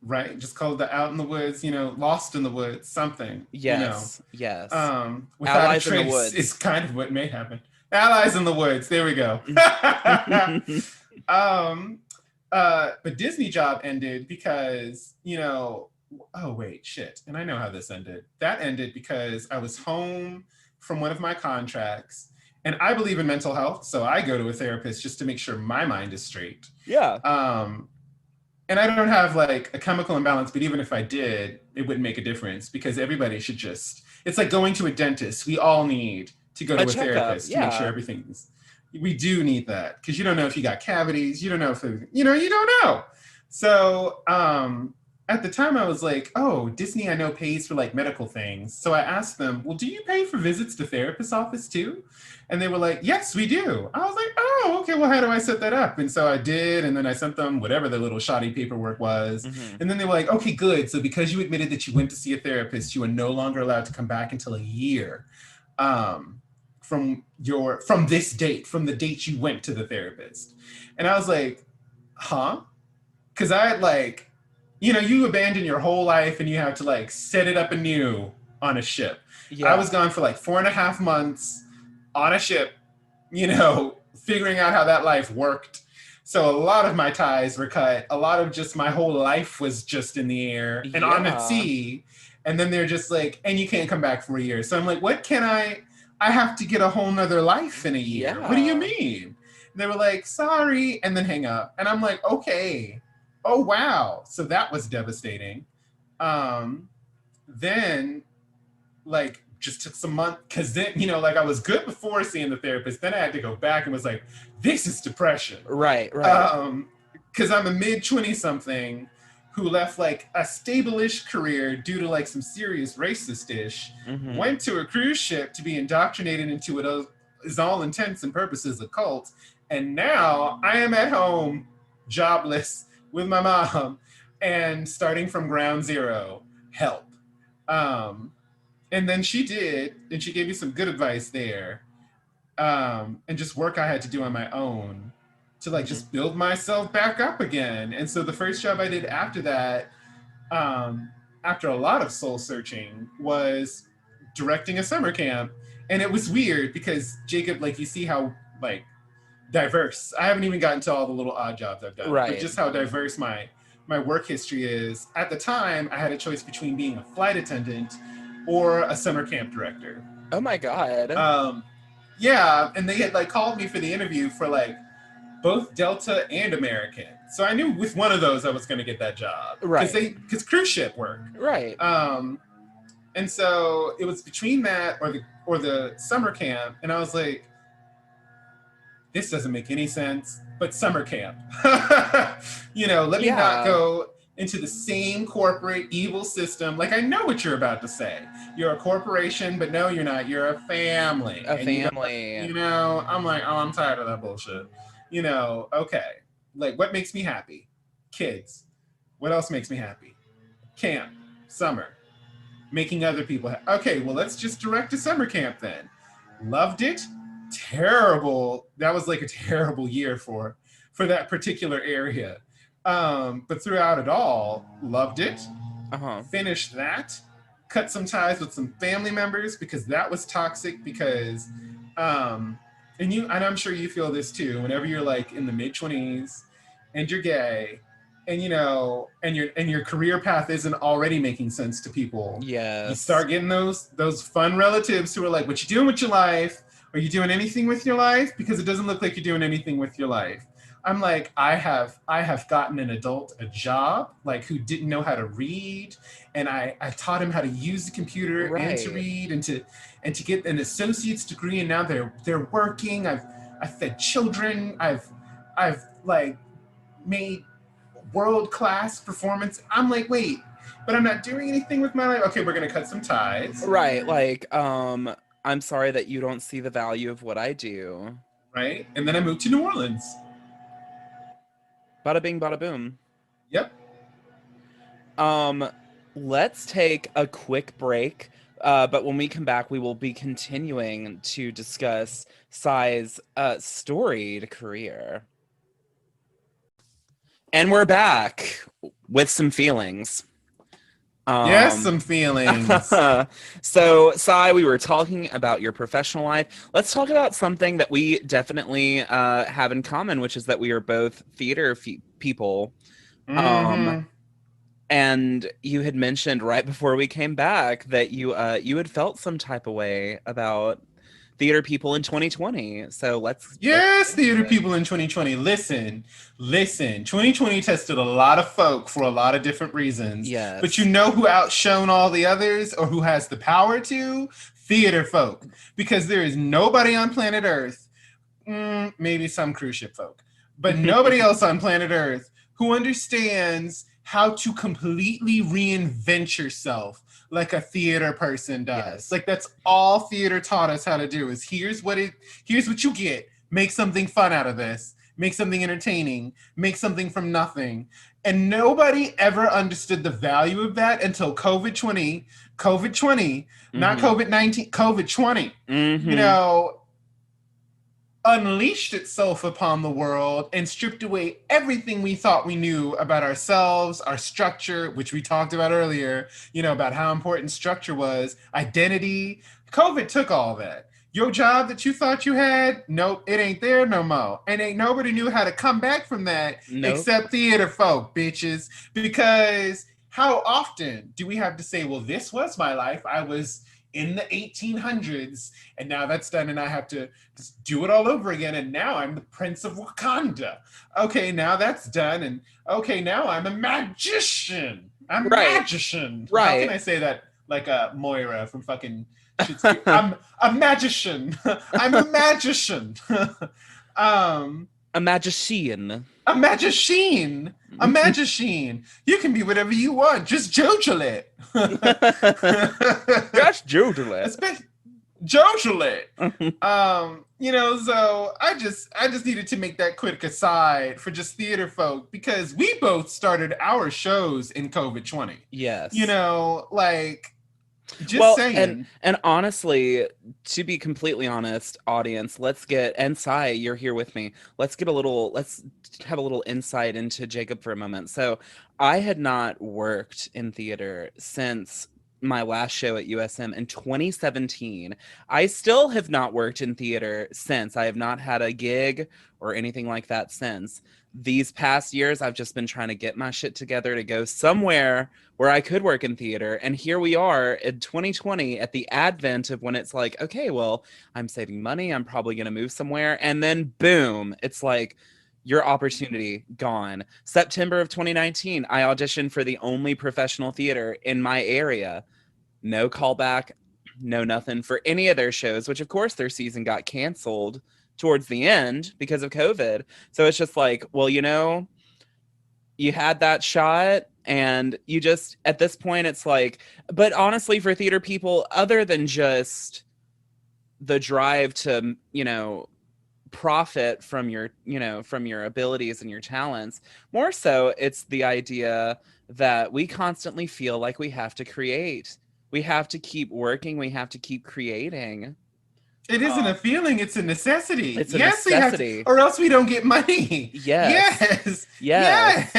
Right. Just call it the out in the woods, lost in the woods, something. yes, yes. Without a Allies in the trace is Woods. kind of what may happen. Allies in the woods. There we go. um, but Disney job ended because, oh wait, shit. And I know how this ended. That ended because I was home from one of my contracts, and I believe in mental health, so I go to a therapist just to make sure my mind is straight. Yeah. Um, and I don't have like a chemical imbalance, but even if I did, it wouldn't make a difference because everybody should just, it's like going to a dentist. We all need to go A to a checkup. therapist to make sure Yeah. everything's, we do need that because you don't know if you got cavities. You don't know if, you don't know. So at the time I was like, oh, Disney I know pays for like medical things. So I asked them, well, do you pay for visits to therapist office too? And they were like, yes, we do. I was like, oh, okay, well, how do I set that up? And so I did. And then I sent them whatever the little shoddy paperwork was. Hmm. And then they were like, okay, good. So because you admitted that you went to see a therapist, you are no longer allowed to come back until a year um, from this date, from the date you went to the therapist. And I was like, huh? Because I had like, you abandon your whole life and you have to like set it up anew on a ship. I was Yeah. gone for like 4.5 months on a ship, figuring out how that life worked. So a lot of my ties were cut. A lot of just my whole life was just in the air and on the Yeah. sea. And then they're just like, and you can't come back for a year. So I'm like, what can I have to get a whole nother life in a year. What do you Yeah. mean? And they were like, sorry, and then hang up. And I'm like, okay. Oh wow. So that was devastating. Um, then like just took some months because then like I was good before seeing the therapist, then I had to go back and was like, this is depression. Right, right. Because I'm a mid 20 something who left like a stable-ish career due to like some serious racist ish, Hmm. went to a cruise ship to be indoctrinated into what is all intents and purposes a cult, and now I am at home jobless with my mom and starting from ground zero. Help. um and then she did, and she gave me some good advice there. And just work I had to do on my own to like Hmm. just build myself back up again. And so the first job I did after that, um, after a lot of soul searching, was directing a summer camp. And it was weird because Jacob, like you see how like diverse. I haven't even gotten to all the little odd jobs I've done, but Right. just how diverse my work history is. At the time, I had a choice between being a flight attendant or a summer camp director. Oh my God. Um, yeah, and they had like called me for the interview for like both Delta and American. So I knew with one of those I was going to get that job Right. because cruise ship work. Right. Um, and so it was between that or the summer camp, and I was like, this doesn't make any sense, but summer camp. Let me not Yeah. go into the same corporate evil system. Like, I know what you're about to say. You're a corporation, but no, you're not. You're a family. A And family. I'm like, oh, I'm tired of that bullshit. Okay. Like, what makes me happy? Kids. What else makes me happy? Camp. Summer. Making other people happy. Okay, well, let's just direct a summer camp then. Loved it. Terrible. That was like a terrible year for that particular area. But throughout it all, loved it. Uh-huh. Finished that. Cut some ties with some family members because that was toxic because um, and I'm sure you feel this too. Whenever you're like in the mid 20s, and you're gay, and your career path isn't already making sense to people, you Yes. start getting those fun relatives who are like, "What you doing with your life? Are you doing anything with your life? Because it doesn't look like you're doing anything with your life." I'm like, I have gotten an adult a job, like, who didn't know how to read, and I taught him how to use the computer and to Right. read and to get an associate's degree, and now they're working. I've fed children. I've like made world class performance. I'm like, wait, but I'm not doing anything with my life. Okay, we're gonna cut some ties, Right. Like, I'm sorry that you don't see the value of what I do. right? And then I moved to New Orleans. Bada bing, bada boom. Yep. Um, let's take a quick break. But when we come back, we will be continuing to discuss Sai's storied career. And we're back with some feelings. Yes, Um, some feelings. so, Sai, we were talking about your professional life. Let's talk about something that we definitely have in common, which is that we are both theater people. Um, Mm-hmm. and you had mentioned right before we came back that you had felt some type of way about theater people in 2020. So let's Yes, get into theater it. people in 2020. Listen. 2020 tested a lot of folk for a lot of different reasons. But you Yes. know who outshone all the others, or who has the power to? Theater folk. Because there is nobody on planet Earth, maybe some cruise ship folk, but nobody else on planet Earth who understands how to completely reinvent yourself like a theater person does. Yes. Like, that's all theater taught us how to do, is here's what you get. Make something fun out of this. Make something entertaining. Make something from nothing. And nobody ever understood the value of that until COVID 20, not Mm-hmm. COVID 19, COVID 20. You Mm-hmm. know, unleashed itself upon the world and stripped away everything we thought we knew about ourselves, our structure, which we talked about earlier, about how important structure was, identity. COVID took all that. Your job that you thought you had, nope, it ain't there no more. And ain't nobody knew how to come back from that Nope. except theater folk, bitches. Because how often do we have to say, well, this was my life? I was in the 1800s, and now that's done, and I have to just do it all over again, and now I'm the Prince of Wakanda. Okay, now that's done, and okay, now I'm a magician. I'm a Right. magician. How can Right. I say that like a Moira from fucking Shit's Creek? I'm a magician. I'm a magician. um, A magician. a magician. A magician. You can be whatever you want. Just jojule it. Just Jodel. Especially Jojule. So I just needed to make that quick aside for just theater folk, because we both started our shows in COVID 20. Yes. Like, just Well, and saying. and honestly, to be completely honest, audience, let's get and Sai, you're here with me. Let's have a little insight into Jacob for a moment. So, I had not worked in theater since my last show at USM in 2017. I still have not worked in theater since. I have not had a gig or anything like that since. These past years, I've just been trying to get my shit together to go somewhere where I could work in theater. And here we are in 2020 at the advent of when it's like, okay, well, I'm saving money. I'm probably going to move somewhere. And then boom, it's like, your opportunity gone. September of 2019, I auditioned for the only professional theater in my area. No callback, no nothing for any of their shows, which of course their season got canceled towards the end because of COVID. So it's just like, well, you had that shot and you just at this point it's like, but honestly for theater people, other than just the drive to profit from your abilities and your talents, more so it's the idea that we constantly feel like we have to create, we have to keep working, we have to keep creating. It isn't a um, feeling, it's a necessity. it's a Yes, we have to, necessity. or else we don't get money. Yes. Yes. Yes.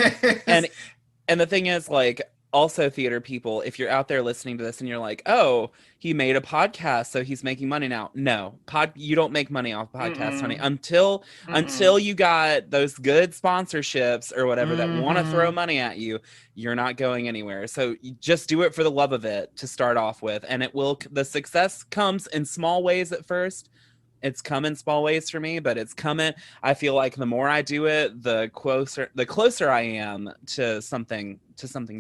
Yes. And the thing is, like, also, theater people, if you're out there listening to this and you're like, oh, he made a podcast, so he's making money now. No, you don't make money off podcasts, honey. Mm-mm. Until Mm-mm. you got those good sponsorships or whatever that want to throw Mm-hmm. money at you, you're not going anywhere. So you just do it for the love of it to start off with, and it will. The success comes in small ways at first. It's come in small ways for me, but it's coming. I feel like the more I do it, the closer I am to something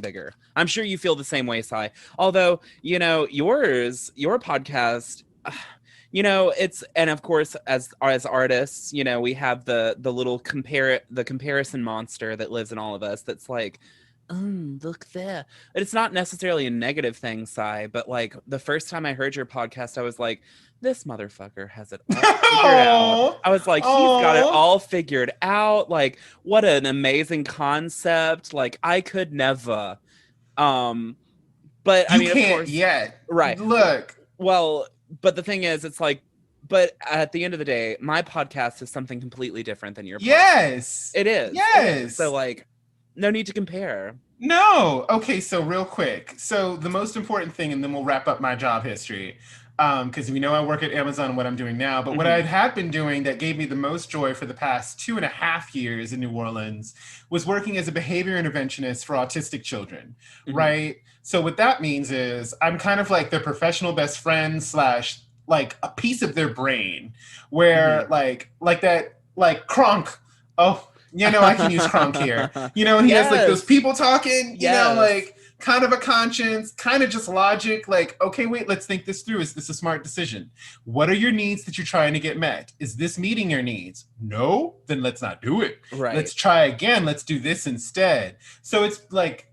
bigger. I'm sure you feel the same way, Sai. Although, your podcast, it's, and of course, as artists, we have the little comparison monster that lives in all of us. That's like, look there. It's not necessarily a negative thing, Sai, but like the first time I heard your podcast, I was like, this motherfucker has it all figured out. Oh, I was like, he's got it oh. all figured out. Like, what an amazing concept. Like, I could never. Um, but I You mean, of can't course, yet. right. Look. Well, but the thing is, it's like, but at the end of the day, my podcast is something completely different than your podcast. Yes. It is. It is. So, Yes. like, no need to compare. No. Okay, so real quick. So the most important thing, and then we'll wrap up my job history. Because we know I work at Amazon and what I'm doing now, but what I Hmm. had been doing that gave me the most joy for the past 2.5 years in New Orleans was working as a behavior interventionist for autistic children, Hmm. right? So what that means is I'm kind of like their professional best friend slash like a piece of their brain where Hmm. like that like Kronk. Oh, I can use Kronk here. And he has like those Yes. people talking, Yes. like kind of a conscience, kind of just logic, like, okay, wait, let's think this through. Is this a smart decision? What are your needs that you're trying to get met? Is this meeting your needs? No? Then let's not do it. Right. Let's try again. Let's do this instead. So it's like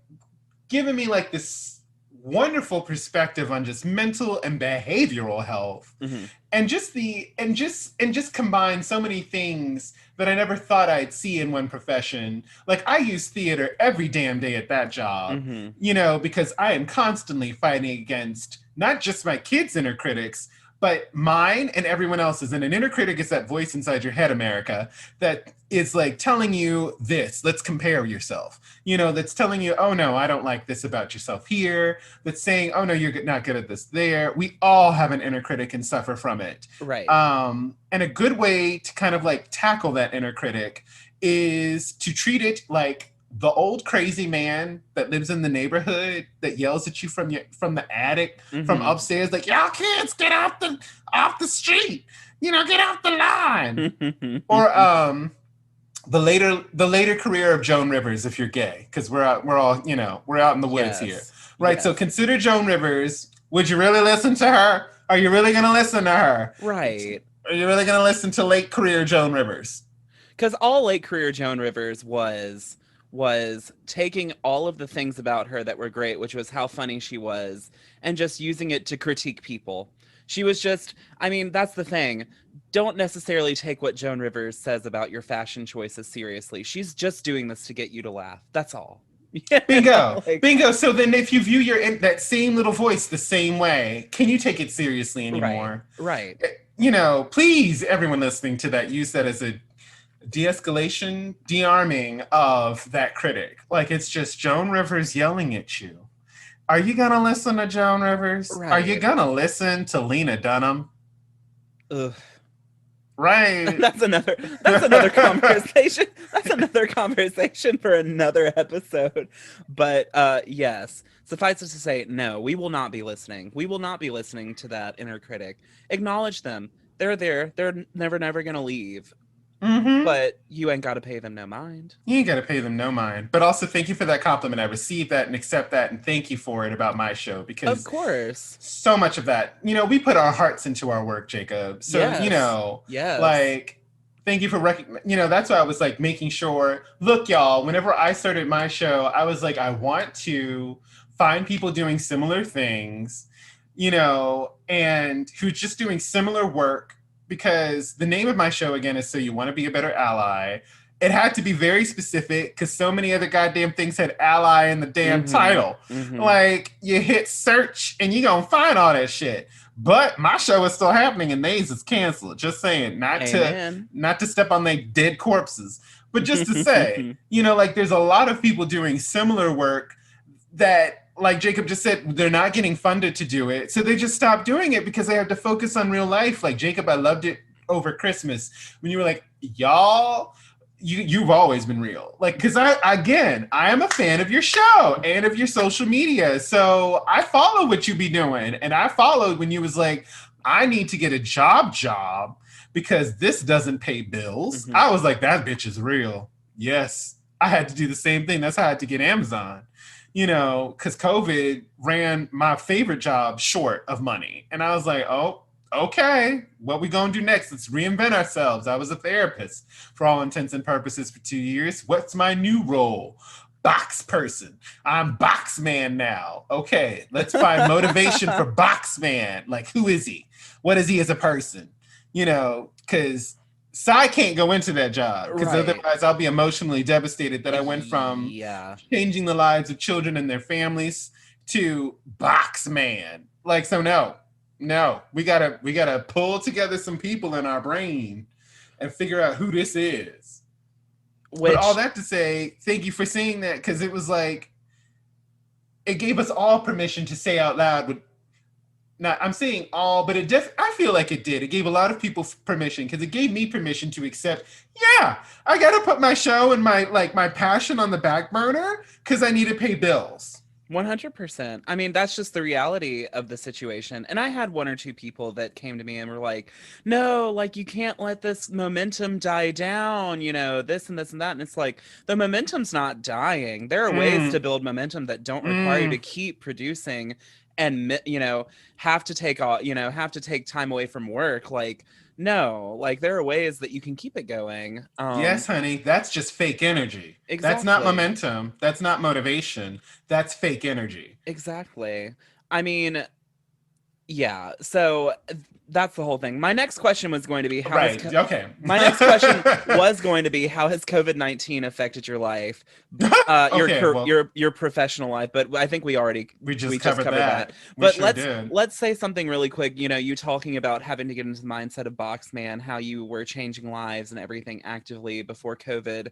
giving me like this wonderful perspective on just mental and behavioral health Hmm. and just combine so many things that I never thought I'd see in one profession. Like I use theater every damn day at that job, Hmm. because I am constantly fighting against not just my kids' inner critics, but mine and everyone else's. And an inner critic is that voice inside your head, America, that is like telling you this, let's compare yourself. That's telling you, oh no, I don't like this about yourself here. That's saying, oh no, you're not good at this there. We all have an inner critic and suffer from it. Right. And a good way to kind of like tackle that inner critic is to treat it like the old crazy man that lives in the neighborhood that yells at you from the attic from Hmm. upstairs, like, y'all kids get off the street, get off the line. Or the later career of Joan Rivers if you're gay, because we're out in the woods here, Yes. right? So Yes. consider Joan Rivers. Would you really listen to her? Are you really going to listen to her? Right. Are you really going to listen to late career Joan Rivers? Because all late career Joan Rivers was taking all of the things about her that were great, which was how funny she was, and just using it to critique people. She was just, I mean, that's the thing. Don't necessarily take what Joan Rivers says about your fashion choices seriously. She's just doing this to get you to laugh. That's all. Bingo, Like, bingo. So then, if you view that same little voice the same way, can you take it seriously right, anymore? right. Please, everyone listening to that, use that as a de-escalation, de-arming of that critic. Like it's just Joan Rivers yelling at you. Are you gonna listen to Joan Rivers? Are you Right. gonna listen to Lena Dunham? Ugh. Right. That's another conversation. That's another conversation for another episode. But yes, suffice it to say, no, we will not be listening. We will not be listening to that inner critic. Acknowledge them. They're there. They're never gonna leave. Mm-hmm. But you ain't gotta pay them no mind. You ain't gotta pay them no mind. But also thank you for that compliment. I received that and accept that and thank you for it about my show Of because course. so much of that, we put our hearts into our work, Jacob. So, Yes. Yes. like thank you for that's why I was like making sure, look, y'all, whenever I started my show, I was like, I want to find people doing similar things, and who's just doing similar work because the name of my show again is So You Want to Be a Better Ally. It had to be very specific because so many other goddamn things had ally in the damn Mm-hmm. title. Mm-hmm. Like you hit search and you gonna find all that shit. But my show is still happening and theirs is canceled. Just saying, not to Amen. not to step on their dead corpses, but just to say, like there's a lot of people doing similar work that, like Jacob just said, they're not getting funded to do it. So they just stopped doing it because they have to focus on real life. Like Jacob, I loved it over Christmas when you were like, y'all, you've always been real. Like, because I am a fan of your show and of your social media. So I follow what you be doing. And I followed when you was like, I need to get a job because this doesn't pay bills. Mhm. I was like, that bitch is real. Yes. I had to do the same thing. That's how I had to get Amazon, because COVID ran my favorite job short of money. And I was like, oh, okay, what we gonna do next? Let's reinvent ourselves. I was a therapist for all intents and purposes for 2 years. What's my new role? Box person. I'm box man now. Okay, let's find motivation for box man. Like, who is he? What is he as a person? Because I can't go into that job because Right. otherwise I'll be emotionally devastated that I went from Yeah. changing the lives of children and their families to box man. Like, so no, we gotta pull together some people in our brain and figure out who this is. But all Which that to say, thank you for saying that, because it was like it gave us all permission to say out loud with not I'm saying all, but I feel like it did. It gave a lot of people permission because it gave me permission to accept, yeah, I gotta put my show and my passion on the back burner because I need to pay bills. 100%. I mean, that's just the reality of the situation. And I had one or two people that came to me and were like, no, like, you can't let this momentum die down, this and this and that. And it's like, the momentum's not dying. There are ways to Mm, build momentum that don't require you to mm. keep producing and, have to take time away from work. Like, no, like, there are ways that you can keep it going. Yes, honey, that's just fake energy. That's not Exactly. momentum. That's not motivation. That's fake energy. Exactly. I mean, yeah, so that's the whole thing. My next question was going to be Right. Okay. my next question was going to be how has COVID-19 affected your life? Your Okay. Well, your professional life, but I think we we just just covered covered that. that. We But sure let's did. let's say something really quick, you talking about having to get into the mindset of box man, how you were changing lives and everything actively before COVID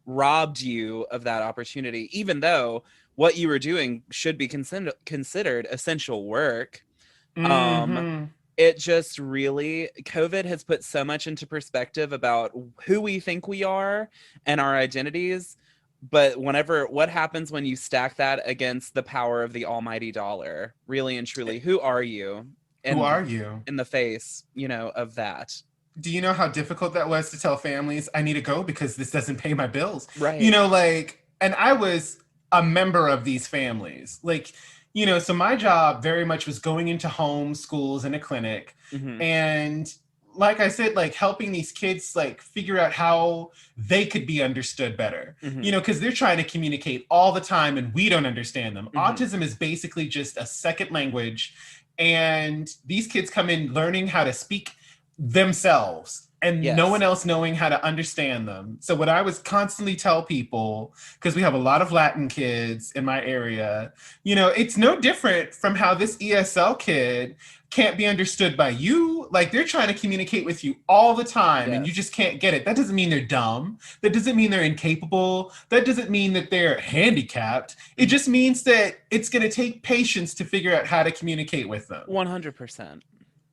robbed you of that opportunity, even though what you were doing should be considered essential work. um Mm-hmm. it just really, COVID has put so much into perspective about who we think we are and our identities. But what happens when you stack that against the power of the almighty dollar, really and truly, who are you Who in are you? in the face, of that? Do you know how difficult that was to tell families I need to go because this doesn't pay my bills? Right. And I was a member of these families. So my job very much was going into homes, schools, and a clinic. Hmm. And like I said, like helping these kids like figure out how they could be understood better. Hmm. Because they're trying to communicate all the time and we don't understand them. Hmm. Autism is basically just a second language. And these kids come in learning how to speak themselves and no one Yes. else knowing how to understand them. So what I was constantly tell people, because we have a lot of Latin kids in my area, it's no different from how this ESL kid can't be understood by you. Like they're trying to communicate with you all the time and you Yes. just can't get it. That doesn't mean they're dumb. That doesn't mean they're incapable. That doesn't mean that they're handicapped. It Mhm. just means that it's going to take patience to figure out how to communicate with them. 100%.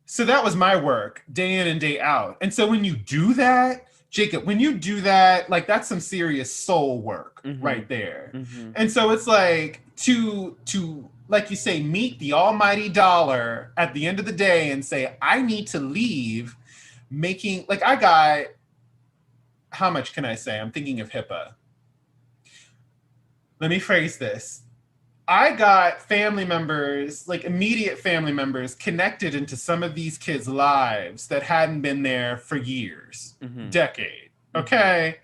So that was my work day in and day out. And so when you do that, Jacob, when you do that, like that's some serious soul work Hmm. right there. Hmm. And so it's like to like you say, meet the almighty dollar at the end of the day and say, I need to leave making like I got how much can I say? I'm thinking of HIPAA. Let me phrase this. I got family members, like immediate family members, connected into some of these kids' lives that hadn't been there for years, Hmm. decade. Hmm. Okay,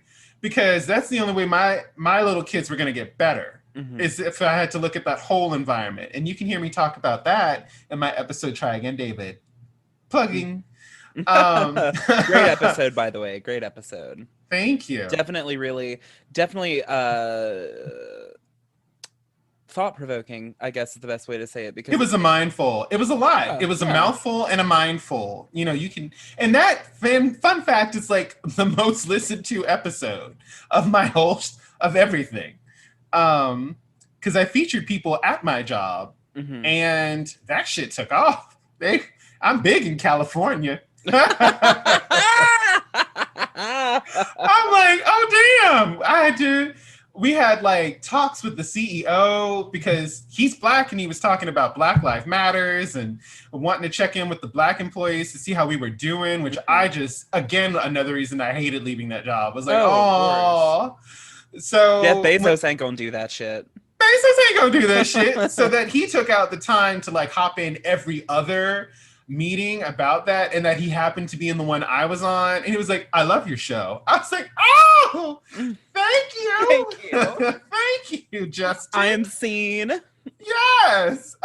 because that's the only way my little kids were going to get better Hmm. is if I had to look at that whole environment. And you can hear me talk about that in my episode. Try again, David. Plugging. Um, Great episode, by the way. Great episode. thank you. Definitely, really, definitely thought provoking, I guess is the best way to say it, It because was a mindful. It was a lot. yeah, It was a yeah. mouthful and a mindful. You can, and that fun fact is like the most listened to episode of my whole of everything. Um, because I featured people at my job, Mm-hmm. and that shit took off. I'm big in California. I'm like, oh damn! We had like talks with the CEO because he's black and he was talking about Black Lives Matters and wanting to check in with the black employees to see how we were doing, which I just, again, another reason I hated leaving that job. I was like, Oh, of course. oh. Jeff So Bezos ain't gonna do that shit. Bezos ain't gonna do that shit. So that he took out the time to like hop in every other meeting about that, and that he happened to be in the one I was on, and he was like, I love your show. I was like, oh, thank you. Thank you. Thank you, Justin. I am seen. Yes.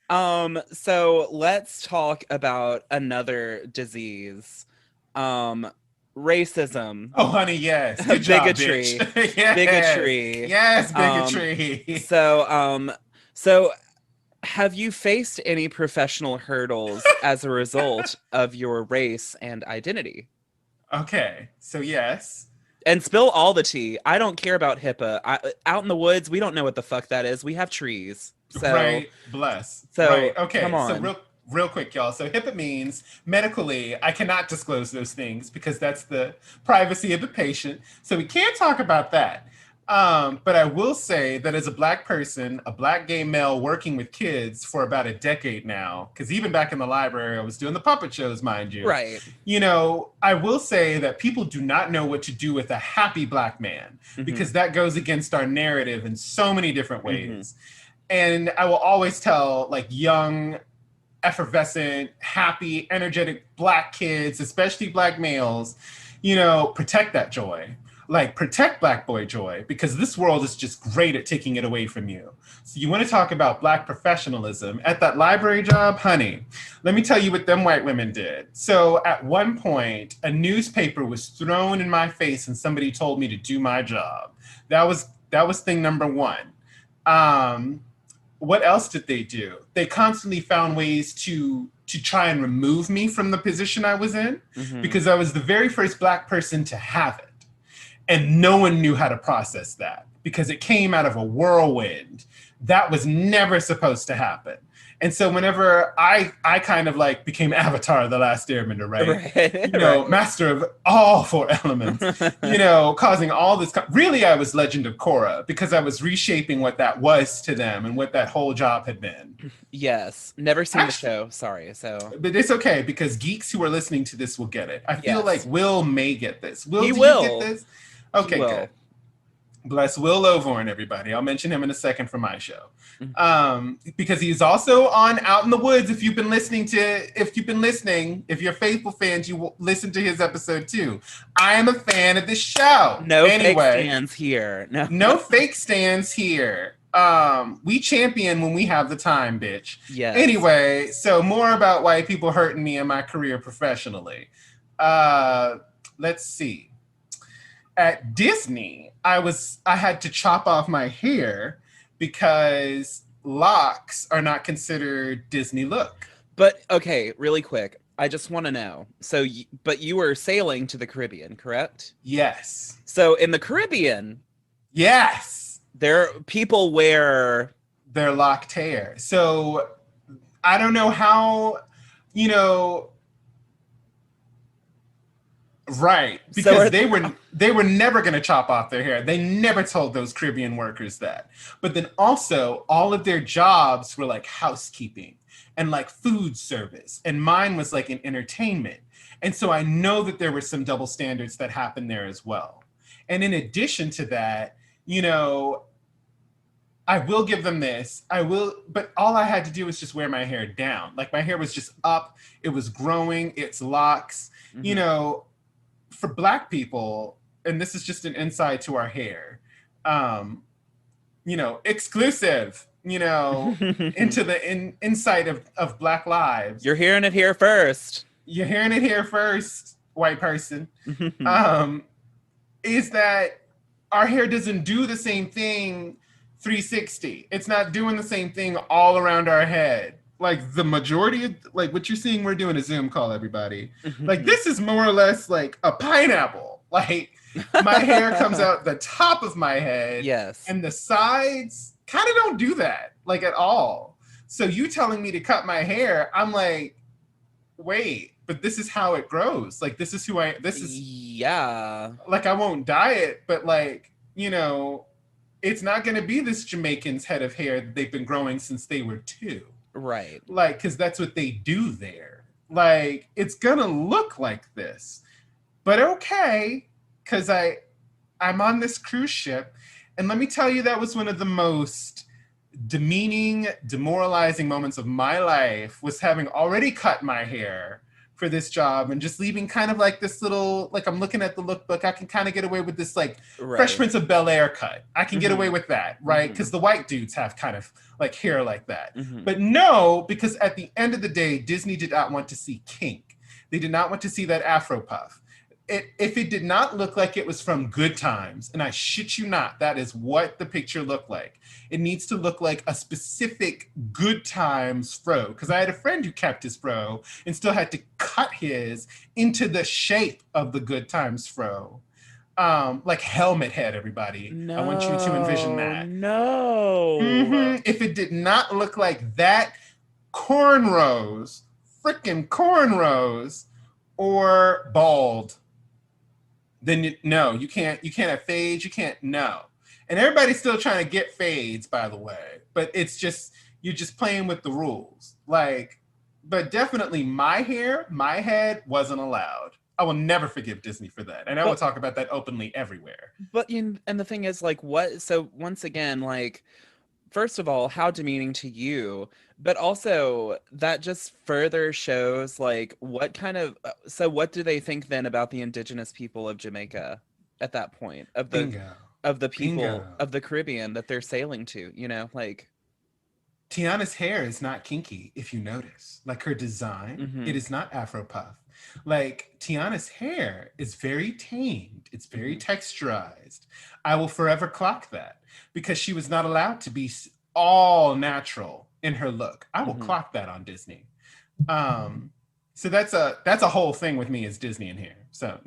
Oh. So let's talk about another disease. Racism. Oh, honey, yes. Good job, Bigotry. bitch. Yes. Bigotry. Yes, bigotry. So have you faced any professional hurdles as a result of your race and identity? Okay, so yes. And spill all the tea. I don't care about HIPAA. Out in the woods, we don't know what the fuck that is. We have trees. So, right, bless. So, right, okay. come on. So real quick, y'all. So HIPAA means medically, I cannot disclose those things because that's the privacy of the patient. So we can't talk about that. But I will say that as a black person, a black gay male working with kids for about a decade now, because even back in the library, I was doing the puppet shows, mind you. Right. You know, I will say that people do not know what to do with a happy black man because that goes against our narrative in so many different ways. And I will always tell like young, effervescent, happy, energetic black kids, especially black males, you know, protect that joy. Like protect black boy joy, because this world is just great at taking it away from you. So you want to talk about black professionalism at that library job, honey, let me tell you what them white women did. So at one point, a newspaper was thrown in my face and somebody told me to do my job. That was thing number one. What else did they do? They constantly found ways to try and remove me from the position I was in because I was the very first black person to have it. And no one knew how to process that because it came out of a whirlwind. That was never supposed to happen. And so whenever I kind of like became Avatar, the Last Airbender, right? You know, master of all four elements, you know, causing all this. Really, I was Legend of Korra because I was reshaping what that was to them and what that whole job had been. Yes. Never seen the show. Sorry. But it's okay because geeks who are listening to this will get it. I feel like Will may get this. Will, he do will. you get this? Okay, good. Bless Will Lovorn, everybody. I'll mention him in a second for my show. Because he's also on Out in the Woods. If you're faithful fans, you will listen to his episode too. I am a fan of this show. No fake stands here. No fake stands here. We champion when we have the time, bitch. Yes. Anyway, so more about white people hurting me in my career professionally. Let's see. At Disney, I had to chop off my hair because locks are not considered Disney look. But okay, really quick, I just want to know. So, but you were sailing to the Caribbean, correct? Yes. So in the Caribbean, yes, people wear their locked hair. So I don't know how, you know. Right, because they were never going to chop off their hair. They never told those Caribbean workers that. But then also, all of their jobs were like housekeeping and like food service, and mine was like in entertainment. And so I know that there were some double standards that happened there as well. And in addition to that, you know, I will give them this. But all I had to do was just wear my hair down. Like my hair was just up. It was growing. It's locks. You know. For black people, and this is just an insight to our hair, you know, exclusive, you know, into the insight of Black lives. You're hearing it here first. You're hearing it here first, white person. Is that our hair doesn't do the same thing 360. It's not doing the same thing all around our head. Like the majority of like what you're seeing, we're doing a Zoom call, everybody. Like this is more or less like a pineapple. Like my hair comes out the top of my head Yes. and the sides kind of don't do that like at all. So you telling me to cut my hair, I'm like, wait, but this is how it grows. Like this is who this is Yeah. like I won't dye it, but like, it's not going to be this Jamaican's head of hair that they've been growing since they were 2. Right. Like, because that's what they do there. Like, it's going to look like this. But okay, because I'm on this cruise ship. And let me tell you, that was one of the most demeaning, demoralizing moments of my life, was having already cut my hair for this job and just leaving kind of like this little, like I'm looking at the lookbook, I can kind of get away with this like Fresh Right. Prince of Bel-Air cut. I can get away with that, right? Because the white dudes have kind of like hair like that. But no, because at the end of the day, Disney did not want to see kink. They did not want to see that Afro puff. If it did not look like it was from Good Times, and I shit you not, that is what the picture looked like. It needs to look like a specific Good Times fro, because I had a friend who kept his fro and still had to cut his into the shape of the Good Times fro. Like helmet head, everybody. I want you to envision No, that. no. If it did not look like that, cornrows, freaking cornrows, or bald, then no, you can't have fades, you can't, no. And everybody's still trying to get fades, by the way, but it's just, you're just playing with the rules. Like, but definitely my hair, my head wasn't allowed. I will never forgive Disney for that. And I will talk about that openly everywhere. But and the thing is, like, what? So once again, like, first of all, how demeaning to you, but also that just further shows like what kind of so what do they think then about the indigenous people of Jamaica at that point Bingo. of the people Bingo. of the Caribbean that they're sailing to, like Tiana's hair is not kinky, if you notice. Like her design, it is not Afro puff. Like Tiana's hair is very tamed. It's very texturized. I will forever clock that because she was not allowed to be all natural in her look. I will clock that on Disney. So that's a whole thing with me as Disney in here. So,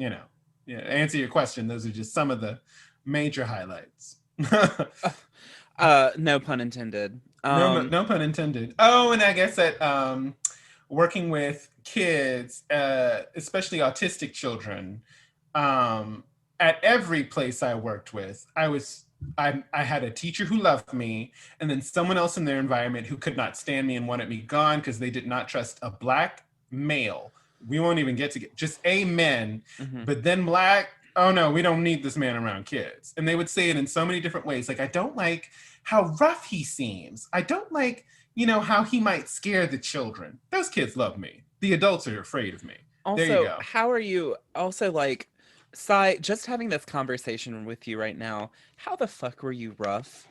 answer your question. Those are just some of the major highlights. No pun intended. No pun intended. Oh, and I guess that working with kids, especially autistic children, at every place I worked with, I had a teacher who loved me, and then someone else in their environment who could not stand me and wanted me gone because they did not trust a Black male. We won't even get just a men, but then Black. Oh no, we don't need this man around kids. And they would say it in so many different ways. Like, I don't like how rough he seems. I don't like, how he might scare the children. Those kids love me. The adults are afraid of me. There you Also, go. how are you also like Sai, just having this conversation with you right now, how the fuck were you rough?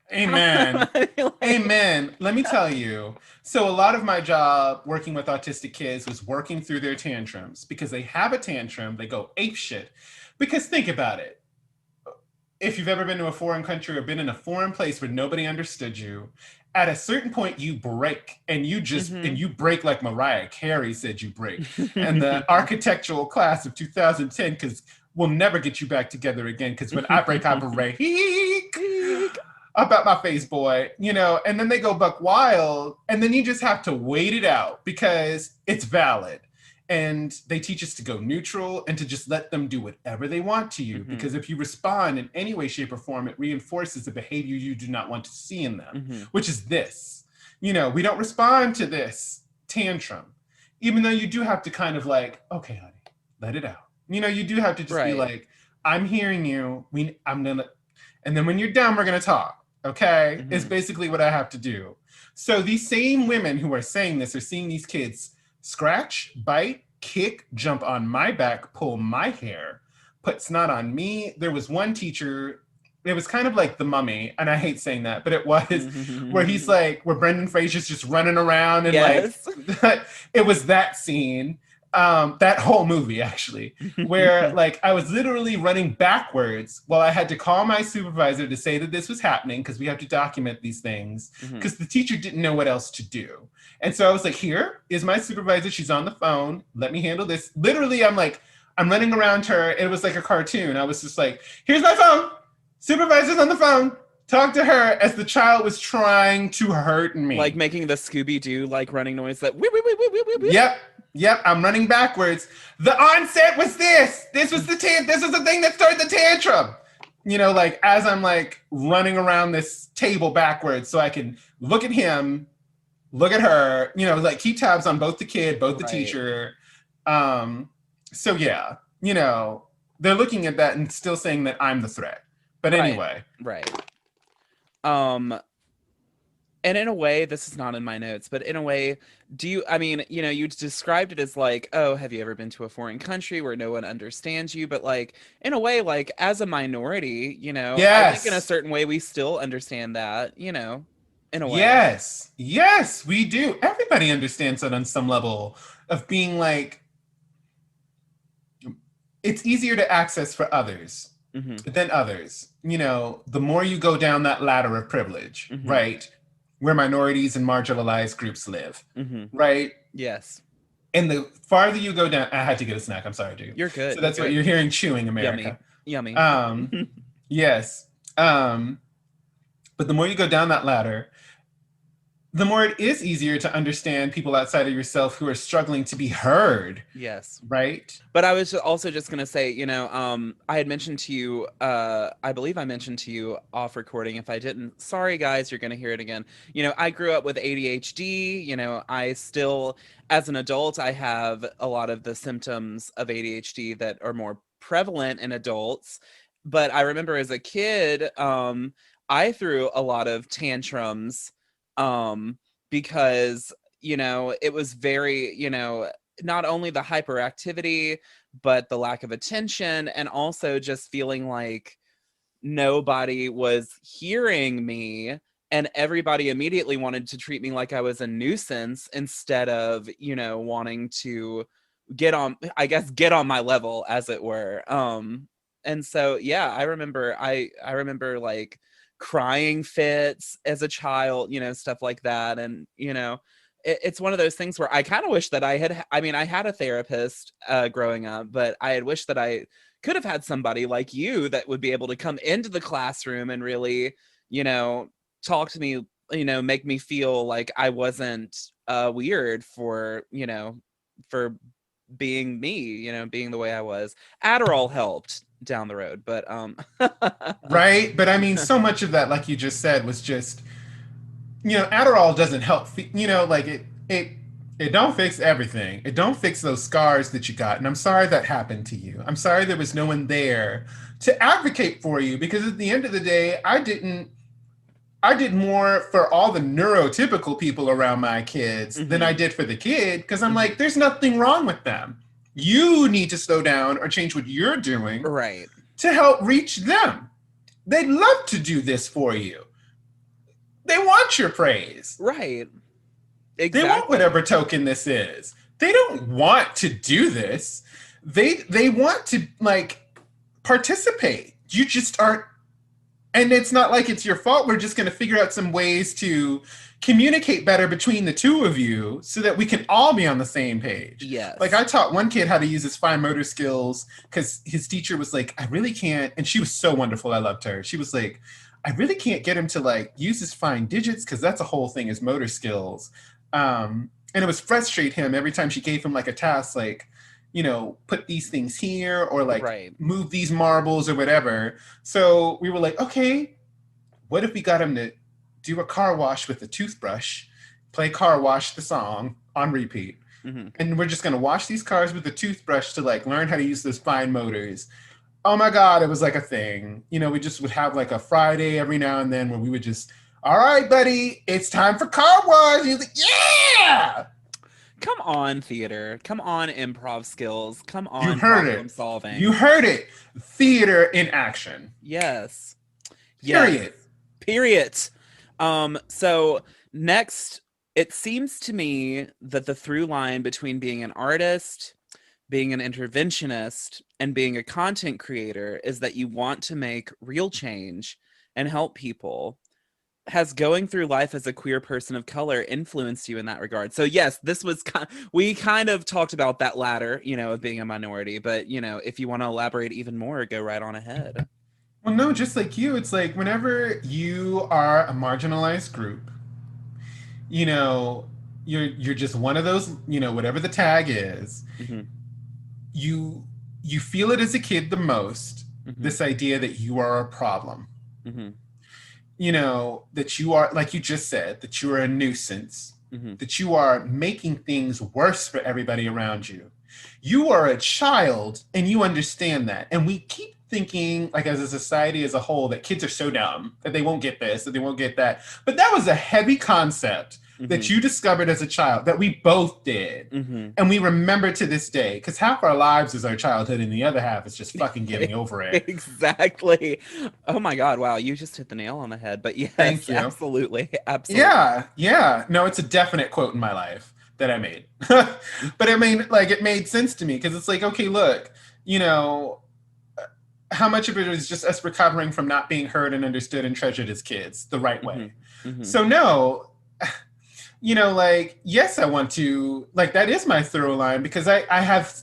How Amen. like, Amen. Let me tell you. So a lot of my job working with autistic kids was working through their tantrums because they have a tantrum, they go ape shit. Because think about it. If you've ever been to a foreign country or been in a foreign place where nobody understood you, at a certain point you break and you break like Mariah Carey said you break. And the architectural class of 2010, because we'll never get you back together again, because when I break, I break. About my face, boy, and then they go buck wild, and then you just have to wait it out because it's valid. And they teach us to go neutral and to just let them do whatever they want to you. Because if you respond in any way, shape, or form, it reinforces the behavior you do not want to see in them, which is this. We don't respond to this tantrum, even though you do have to kind of like, okay, honey, let it out. You do have to just be like, I'm hearing you. I'm gonna, and then when you're done, we're gonna talk. Okay, is basically what I have to do. So these same women who are saying this are seeing these kids scratch, bite, kick, jump on my back, pull my hair, put snot on me. There was one teacher, it was kind of like The Mummy, and I hate saying that, but it was where he's like, where Brendan Fraser's just running around and yes. like, it was that scene. That whole movie actually, where like I was literally running backwards while I had to call my supervisor to say that this was happening because we have to document these things because the teacher didn't know what else to do. And so I was like, here is my supervisor. She's on the phone. Let me handle this. Literally, I'm like, I'm running around her. It was like a cartoon. I was just like, here's my phone. Supervisor's on the phone. Talk to her as the child was trying to hurt Like me. making the Scooby-Doo like running noise that whip, whip, whip, whip, whip, whip. Yep. Yep. I'm running backwards. The onset was this. This was the thing that started the tantrum. Like as I'm like running around this table backwards so I can look at him, look at her, like keep tabs on both the kid, both the Right. teacher. Um, so yeah, they're looking at that and still saying that I'm the threat. But Right. anyway, Right. Um and in a way, this is not in my notes, but in a way, I mean, you described it as like, oh, have you ever been to a foreign country where no one understands you? But like, in a way, like as a minority, I think in a yes, certain way, we still understand that, in a way. yes, we do. Everybody understands that on some level of being like, it's easier to access for others Hmm. than others. The more you go down that ladder of privilege, Hmm. right? Where minorities and marginalized groups live, Hmm. right? Yes. And the farther you go down, I had to get a snack. I'm sorry, dude. You're good. So You're that's what good. you're hearing chewing Yummy. America. Yummy. Um, yes. Um, but the more you go down that ladder, the more it is easier to understand people outside of yourself who are struggling to be heard, Yes. right? But I was also just gonna say, I had mentioned to you, I believe I mentioned to you off recording. If I didn't, sorry guys, you're gonna hear it again. I grew up with ADHD. I still, as an adult, I have a lot of the symptoms of ADHD that are more prevalent in adults. But I remember as a kid, I threw a lot of tantrums, um, because it was very, not only the hyperactivity, but the lack of attention, and also just feeling like nobody was hearing me. And everybody immediately wanted to treat me like I was a nuisance instead of, wanting to get on my level, as it were. And so, yeah, I remember like crying fits as a child, stuff like that. And, it's one of those things where I kind of wish that I mean, I had a therapist growing up, but I had wished that I could have had somebody like you that would be able to come into the classroom and really, you know, talk to me, make me feel like I wasn't weird for being me, being the way I was. Adderall helped down the road, but Right? But I mean, so much of that, like you just said, was just, Adderall doesn't help. Like it don't fix everything. It don't fix those scars that you got. And I'm sorry that happened to you. I'm sorry there was no one there to advocate for you because at the end of the day, I did more for all the neurotypical people around my kids than I mhm, did for the kid because I'm like, mhm. there's nothing wrong with them. You need to slow down or change what you're doing Right. to help reach them. They'd love to do this for you. They want your praise. Right. They want Exactly. whatever token this is. They don't want to do this. They want to like participate. You just aren't, and it's not like it's your fault. We're just going to figure out some ways to communicate better between the two of you so that we can all be on the same page. Like Yes. I taught one kid how to use his fine motor skills because his teacher was like, I really can't, and she was so wonderful. I loved her. She was like, I really can't get him to like use his fine digits because that's a whole thing, his motor skills. And it was frustrate him every time she gave him like a task, like, put these things here or like Right. move these marbles or whatever. So we were like, okay, what if we got him to do a car wash with a toothbrush, play car wash the song on repeat, Hmm. and we're just gonna wash these cars with a toothbrush to like learn how to use those fine motors. Oh my god, it was like a thing. We just would have like a Friday every now and then where we would just, all right, buddy, it's time for car wash. He's like, yeah. Come on, theater. Come on, improv skills. Come You on, heard problem it. You solving. heard it. Theater in action. Yes. Yes. Period. Period. So next, it seems to me that the through line between being an artist, being an interventionist, and being a content creator is that you want to make real change and help people. has going through life as a queer person of color influenced you in that regard? So yes, this was we kind of talked about that latter, of being a minority, but if you want to elaborate even more, go right on ahead. Well, no, just like you, it's like whenever you are a marginalized group, you know, you're just one of those, whatever the tag is, Hmm. you you feel it as a kid the most, Hmm. this idea that you are a problem. Hmm. That you are, like you just said, that you are a nuisance, Hmm. that you are making things worse for everybody around you. You are a child and you understand that. And we keep thinking, like as a society as a whole, that kids are so dumb that they won't get this, that they won't get that. But that was a heavy concept that Hmm. you discovered as a child that we both did. Hmm. And we remember to this day, because half our lives is our childhood and the other half is just fucking getting over it. Exactly. Oh my God. Wow. You just hit the nail on the head. But Thank yes, you. absolutely. Absolutely. Yeah, yeah. No, it's a definite quote in my life that I made. But I mean, like, it made sense to me because it's like, okay, look, you know, how much of it is just us recovering from not being heard and understood and treasured as kids the right Hmm. way? Hmm. So, no, like, yes, I want to, like, that is my through line because I have,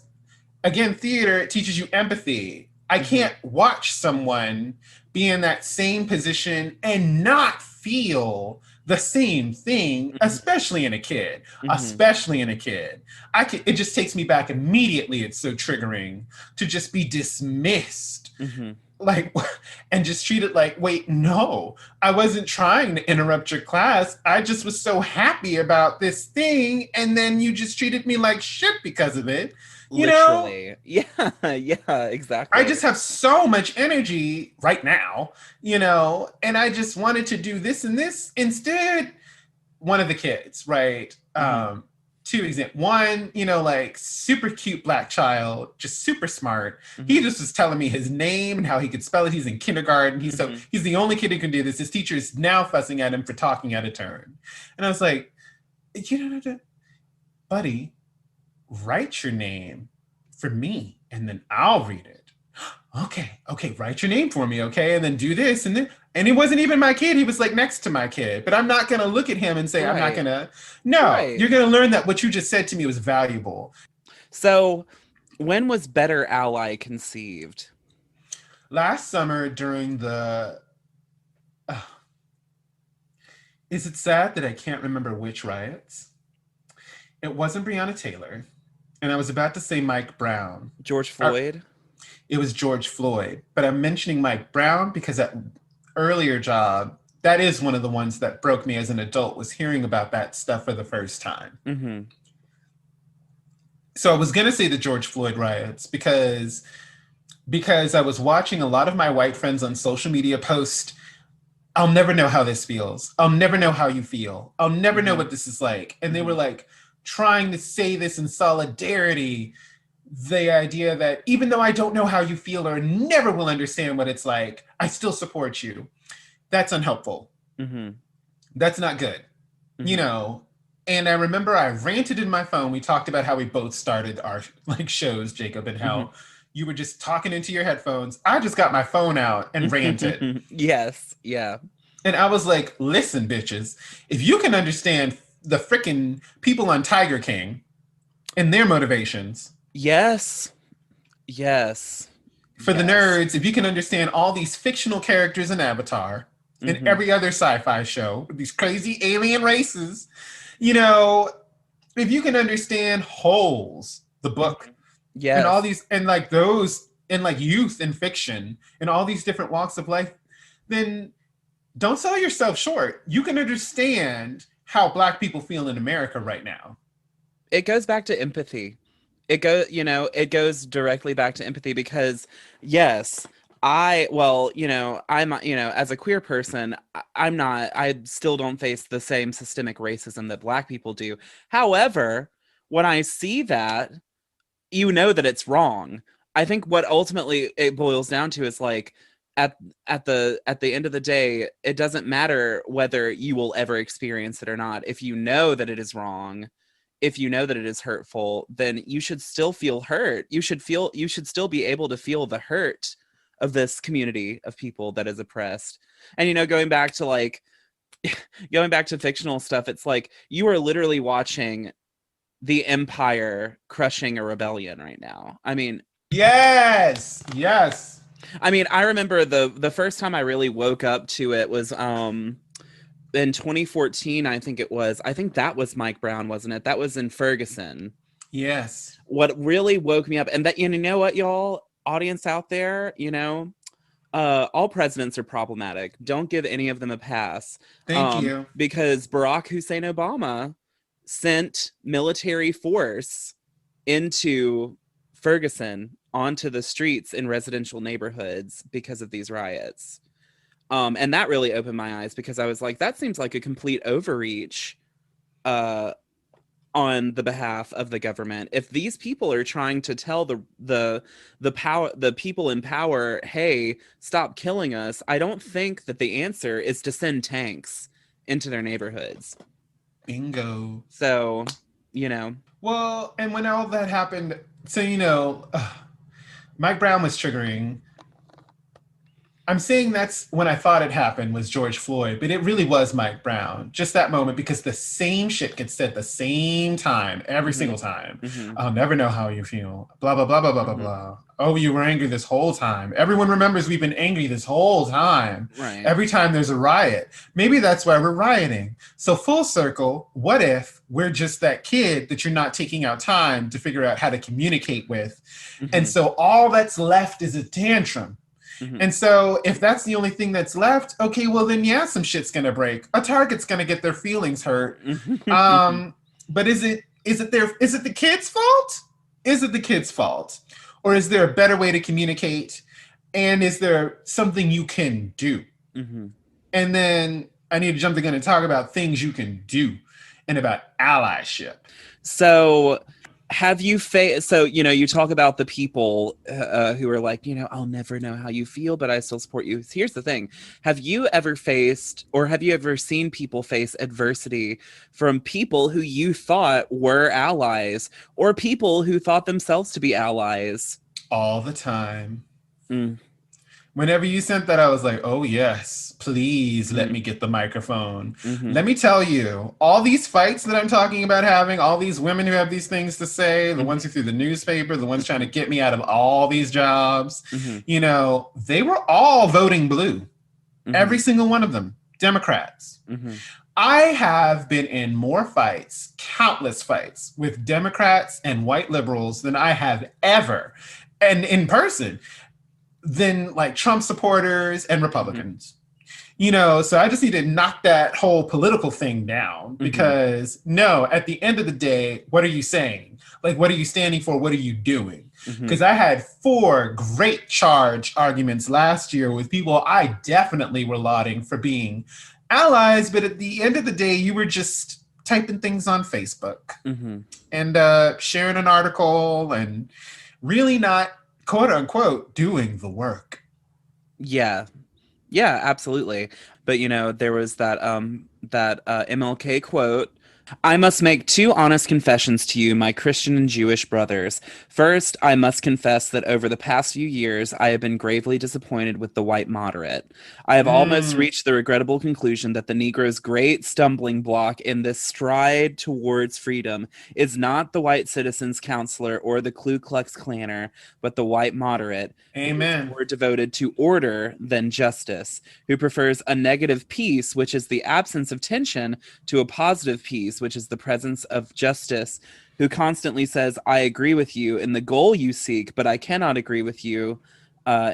again, theater, it teaches you empathy. I Hmm. can't watch someone be in that same position and not feel the same thing, Hmm. especially in a kid. Hmm. Especially in a kid. It just takes me back immediately. It's so triggering to just be dismissed. Hmm. Like, and just treat it like, wait, no, I wasn't trying to interrupt your class. I just was so happy about this thing. And then you just treated me like shit because of it. You know, Literally. Yeah. Yeah, I exactly. just have so much energy right now, and I just wanted to do this and this instead. One of the kids, right? Hmm. Two examples. One, like super cute black child, just super smart. He Hmm. just was telling me his name and how he could spell it. He's in kindergarten. Hmm. He's the only kid who can do this. His teacher is now fussing at him for talking out of turn. And I was like, buddy, write your name for me and then I'll read it. Okay, write your name for me, okay? And then do this and it wasn't even my kid. He was like next to my kid. But I'm not gonna look at him and say, I'm not Right. gonna. No, Right. you're gonna learn that what you just said to me was valuable. So, when was Better Ally conceived? Last summer during the uh, is it sad that I can't remember which riots? It wasn't Breonna Taylor, and I was about to say Mike Brown. George Uh, Floyd? it was George Floyd, but I'm mentioning Mike Brown because that earlier job, that is one of the ones that broke me as an adult, was hearing about that stuff for the first time. Hmm. So I was gonna say the George Floyd riots because I was watching a lot of my white friends on social media post, I'll never know how this feels. I'll never know how you feel. I'll never know Hmm. what this is like. And they were Hmm. like trying to say this in solidarity, the idea that even though I don't know how you feel or never will understand what it's like, I still support you. That's unhelpful. Hmm. That's not good. You Hmm. know, and I remember I ranted in my phone. We talked about how we both started our like shows, Jacob, and Hmm. how you were just talking into your headphones. I just got my phone out and ranted. Yes. Yeah. And I was like, listen, bitches, if you can understand the freaking people on Tiger King and their motivations, Yes. Yes. for the Yes. nerds, if you can understand all these fictional characters in Avatar and Hmm. every other sci-fi show, these crazy alien races, you know, if you can understand Holes, the book, Hmm. and all Yes. these, and like those, and like youth and fiction, and all these different walks of life, then don't sell yourself short. You can understand how Black people feel in America right now. It goes back to empathy. It goes directly back to empathy because yes, as a queer person, I still don't face the same systemic racism that black people do. However, when I see that, that it's wrong. I think what ultimately it boils down to is like at at the end of the day, it doesn't matter whether you will ever experience it or not. If you know that it is wrong, if you know that it is hurtful, then you should still feel hurt. You should still be able to feel the hurt of this community of people that is oppressed. And going back to like going back to fictional stuff, it's like you are literally watching the Empire crushing a rebellion right now. Yes, yes, I remember the first time I really woke up to it was in 2014, I think it was. I think that was Mike Brown, wasn't it? That was in Ferguson. yes. What really woke me up, and that, you know what, y'all, audience out there, all presidents are problematic. Don't give any of them a pass. Thank you. Because Barack Hussein Obama sent military force into Ferguson onto the streets in residential neighborhoods because of these riots. And that really opened my eyes because I was like, that seems like a complete overreach uh, on the behalf of the government. If these people are trying to tell the people in power, hey, stop killing us, I don't think that the answer is to send tanks into their neighborhoods. Bingo. So, you know. Well, and when all that happened, so Mike Brown was triggering. I'm saying that's when I thought it happened was George Floyd, but it really was Mike Brown. Just that moment, because the same shit gets said the same time, every single Mhm. time. Mhm. I'll never know how you feel. Blah, blah, blah, blah, blah, blah, Mhm. blah. Oh, you were angry this whole time. Everyone remembers we've been angry this whole time. Right. Every time there's a riot. Maybe that's why we're rioting. So, full circle, what if we're just that kid that you're not taking out time to figure out how to communicate with? And Mhm. so all that's left is a tantrum. Mhm. And so if that's the only thing that's left, okay, well then yeah, some shit's gonna break. A target's gonna get their feelings hurt. Mhm. But is it the kid's fault? Is it the kid's fault? Or is there a better way to communicate? And is there something you can do? Mhm. And then I need to jump the gun and talk about things you can do and about allyship. So so you talk about the people who are like, I'll never know how you feel, but I still support you. Here's the thing. Have you ever faced, or have you ever seen people face adversity from people who you thought were allies, or people who thought themselves to be allies? All the time. Mm, Whenever you sent that, I was like, oh, yes, please let mhm, me get the microphone. mhm, Let me tell you, all these fights that I'm talking about having, all these women who have these things to say, the mhm, ones who threw the newspaper, the ones trying to get me out of all these jobs, mhm, they were all voting blue. Every mhm, single one of them, Democrats. mhm, I have been in more fights, countless fights with Democrats and white liberals than I have ever, and in person, than like Trump supporters and mhm, Republicans. So I just need to knock that whole political thing down mhm, because no, at the end of the day, what are you saying? Like, what are you standing for? What are you doing? Because mhm. I had 4 great charge arguments last year with people I definitely were lauding for being allies, but at the end of the day, you were just typing things on Facebook Mhm. and sharing an article and really not, quote unquote, doing the work. Yeah. Yeah, absolutely. But there was that MLK quote. I must make two honest confessions to you, my Christian and Jewish brothers. First, I must confess that over the past few years, I have been gravely disappointed with the white moderate. I have almost Mm, reached the regrettable conclusion that the Negro's great stumbling block in this stride towards freedom is not the white citizens' counselor or the Ku Klux Klanner, but the white moderate, who is amen. more devoted to order than justice, who prefers a negative peace, which is the absence of tension, to a positive peace, which is the presence of justice, who constantly says, I agree with you in the goal you seek, but I cannot agree with you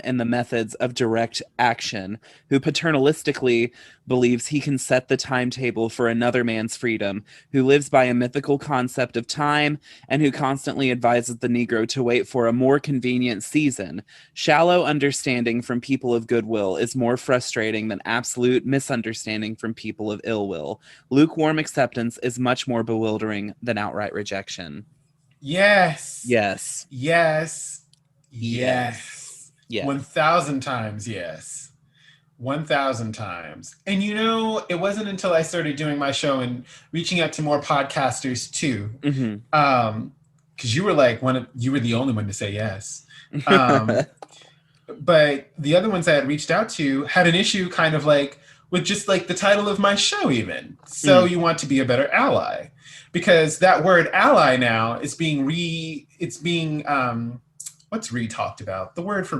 in the methods of direct action, who paternalistically believes he can set the timetable for another man's freedom, who lives by a mythical concept of time, and who constantly advises the Negro to wait for a more convenient season. Shallow understanding from people of goodwill is more frustrating than absolute misunderstanding from people of ill will. Lukewarm acceptance is much more bewildering than outright rejection. Yes. Yes. Yes. Yes. Yes. Yes. 1,000 times yes. 1,000 times. And it wasn't until I started doing my show and reaching out to more podcasters too. Mm-hmm. Because you were like you were the only one to say yes. Um, but the other ones I had reached out to had an issue kind of like, with just like the title of my show, even. So Mm. you want to be a better ally. Because that word ally now is being what's re talked about? The word for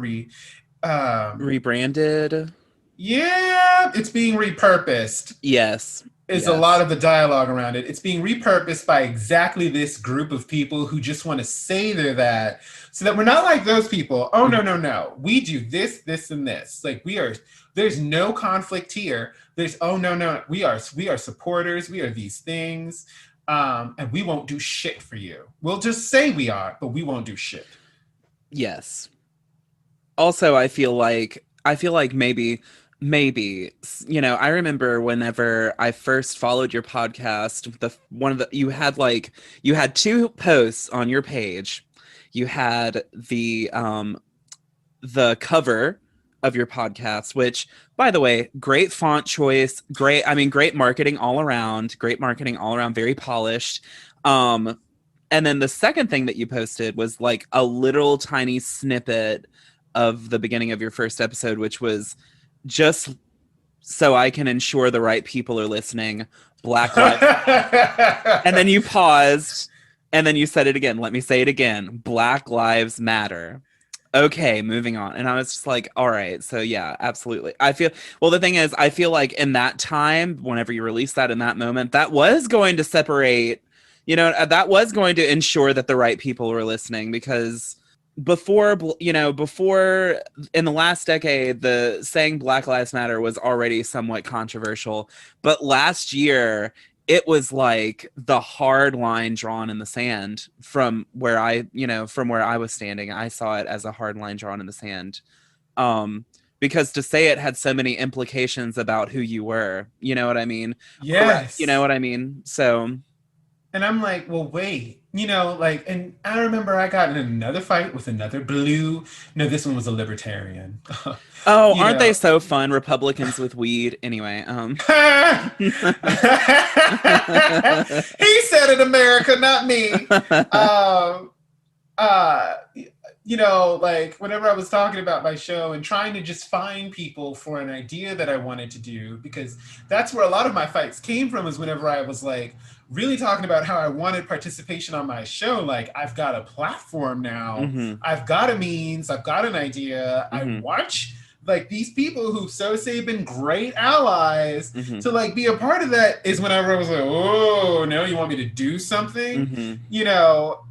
um, Rebranded. yeah, it's being repurposed Yes. is a lot Yes. of the dialogue around it. It's being repurposed by exactly this group of people who just want to say they're that, so that we're not like those people. Oh no, Mhm. no, no. We do this, this, and this. Like we are there's no conflict here. There's oh no, no. We are supporters. We are these things. And we won't do shit for you. We'll just say we are, but we won't do shit. Yes. Also, I feel like maybe I remember whenever I first followed your podcast, the one of the you had two posts on your page. You had the cover of your podcast, which, by the way, great font choice, great marketing all around, very polished. um and then the second thing that you posted was like a little tiny snippet of the beginning of your first episode, which was just so I can ensure the right people are listening. Black Lives Matter. And then you paused and then you said it again. Let me say it again. Black Lives Matter. Okay, moving on. And I was just like, all right, so yeah, absolutely. Well, the thing is, I feel like in that time, whenever you released that in that moment, that was going to separate, that was going to ensure that the right people were listening because before in the last decade, the saying Black Lives Matter was already somewhat controversial. But last year, it was like the hard line drawn in the sand from where I was standing. I saw it as a hard line drawn in the sand. Um, because to say it had so many implications about who you were, you know what I mean? Correct. You know Yes. what I mean? So, And I'm like, well, wait, like, and I remember I got in another fight with another blue. No, this one was a libertarian. oh, you aren't they know. so fun? Republicans with weed. Anyway, He said it, America, not me. Um, uh, like whenever I was talking about my show and trying to just find people for an idea that I wanted to do, because that's where a lot of my fights came from, is whenever I was like really talking about how I wanted participation on my show. Like, I've got a platform now, hmm I've got a means, I've got an idea. I hmm watch like these people who so say been great allies hmm to like be a part of that, is whenever I was like, oh no, you want me to do something? hmm You know,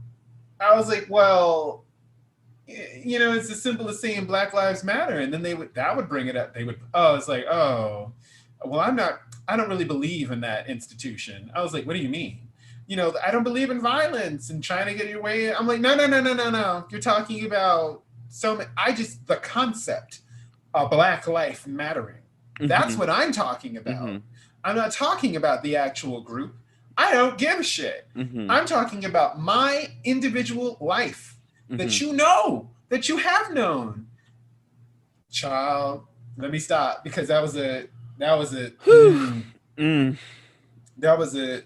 I was like, well, it's as simple as saying Black Lives Matter, and then that would bring it up. They would, oh, it's like, oh, well, I don't really believe in that institution. I was like, what do you mean? I don't believe in violence and trying to get your way. I'm like, no, no, no, no, no, no. You're talking about the concept of Black life mattering. That's hmm what I'm talking about. hmm I'm not talking about the actual group. I don't give a shit. hmm I'm talking about my individual life that hmm that you have known. Child, let me stop, because Whew. Mm. that was and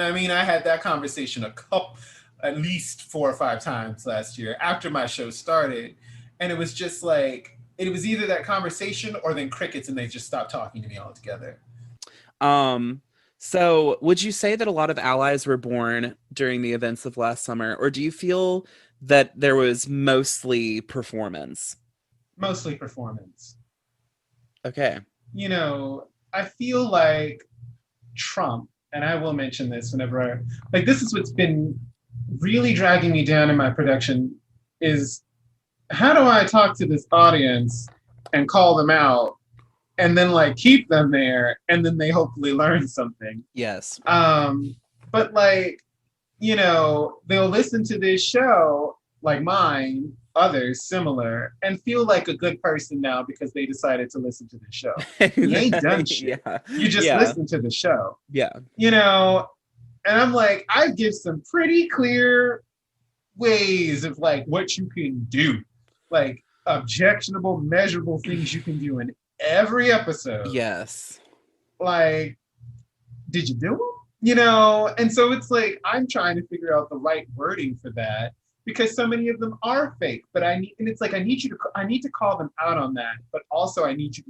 I mean, I had that conversation at least 4 or 5 times last year after my show started, and it was just like it was either that conversation or then crickets, and they just stopped talking to me altogether. Um, so would you say that a lot of allies were born during the events of last summer, or do you feel that there was mostly performance? Mostly performance. Okay. I feel like Trump, and I will mention this whenever like, this is what's been really dragging me down in my production, is how do I talk to this audience and call them out and then like keep them there, and then they hopefully learn something. Yes. But like, they'll listen to this show like mine, others similar, and feel like a good person now because they decided to listen to the show. You ain't done shit. Yeah. You just Yeah. listen to the show. Yeah. You know, and I'm like, I give some pretty clear ways of like what you can do, like objectionable, measurable things you can do in every episode. Yes. Like, did you do them? And so it's like I'm trying to figure out the right wording for that, because so many of them are fake. But I need to call them out on that. But also I need you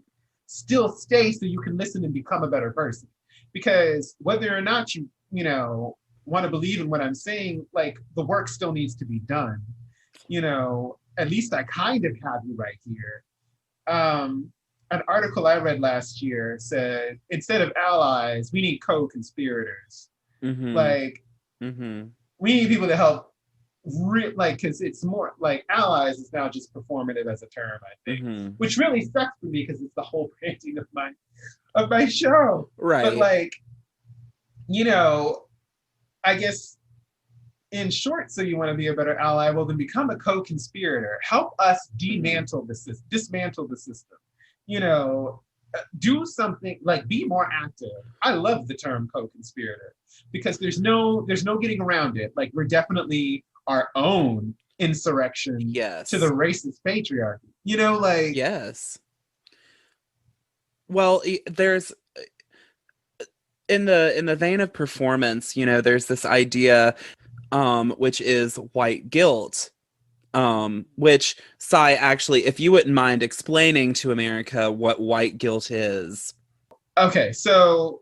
still stay so you can listen and become a better person. Because whether or not you want to believe in what I'm saying, like the work still needs to be done. At least I kind of have you right here. An article I read last year said instead of allies, we need co-conspirators. Mm-hmm. Like Mm-hmm. we need people to help like because it's more like allies is now just performative as a term, I think, Mm-hmm. which really sucks for me because it's the whole branding of my show. But Right. like, you know, I guess in short, so you want to be a better ally, well then become a co-conspirator. Help us Mm-hmm. dismantle the system. You know, do something like be more active. I love the term co-conspirator because there's no getting around it. Like we're definitely our own insurrection to the Yes. racist patriarchy. Like Yes. Well, there's in the vein of performance, there's this idea, which is white guilt. Which, Sai, actually, if you wouldn't mind explaining to America what white guilt is. okay, so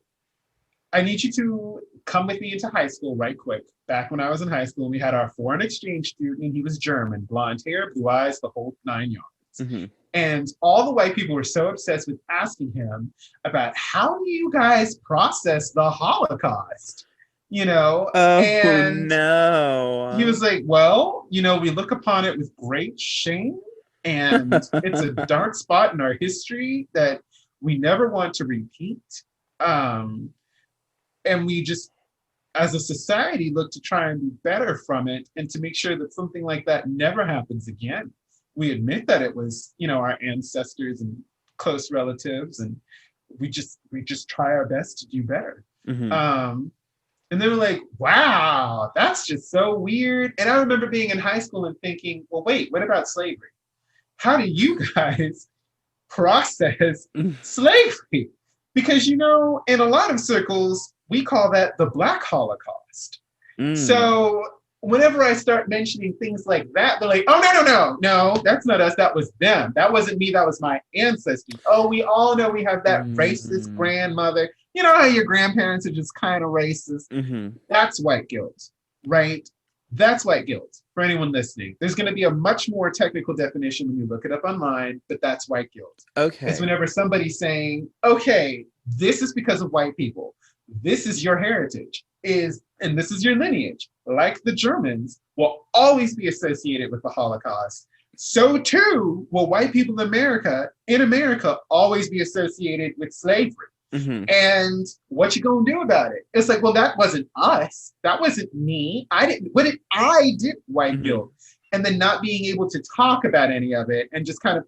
I need you to come with me into high school right quick. Back when I was in high school, we had our foreign exchange student, and he was German, blonde hair, blue eyes, the whole 9 yards. Mm-hmm. And all the white people were so obsessed with asking him about how do you guys process the Holocaust? Oh And he no. was like, well, we look upon it with great shame, and it's a dark spot in our history that we never want to repeat. Um, and we just as a society look to try and be better from it and to make sure that something like that never happens again. We admit that it was our ancestors and close relatives, and we just try our best to do better. Mm-hmm. Um and they were like, wow, that's just so weird. And I remember being in high school and thinking, well, wait, what about slavery? How do you guys process slavery? Because in a lot of circles we call that the Black Holocaust. Mm. So whenever I start mentioning things like that, they're like, oh, no, no, no, no, that's not us, that was them, that wasn't me, that was my ancestors. Oh, we all know we have that racist Mm. grandmother. You know how your grandparents are just kind of racist? Mm-hmm. That's white guilt, right? That's white guilt for anyone listening. There's going to be a much more technical definition when you look it up online, but that's white guilt. It's Okay. whenever somebody's saying, okay, this is because of white people. This is your heritage, and this is your lineage. Like the Germans will always be associated with the Holocaust. So too will white people in America always be associated with slavery. Mm-hmm. And what you gonna do about it? It's like, well, that wasn't us. That wasn't me. I didn't. What did I did? White Mm-hmm. guilt, and then not being able to talk about any of it, and just kind of,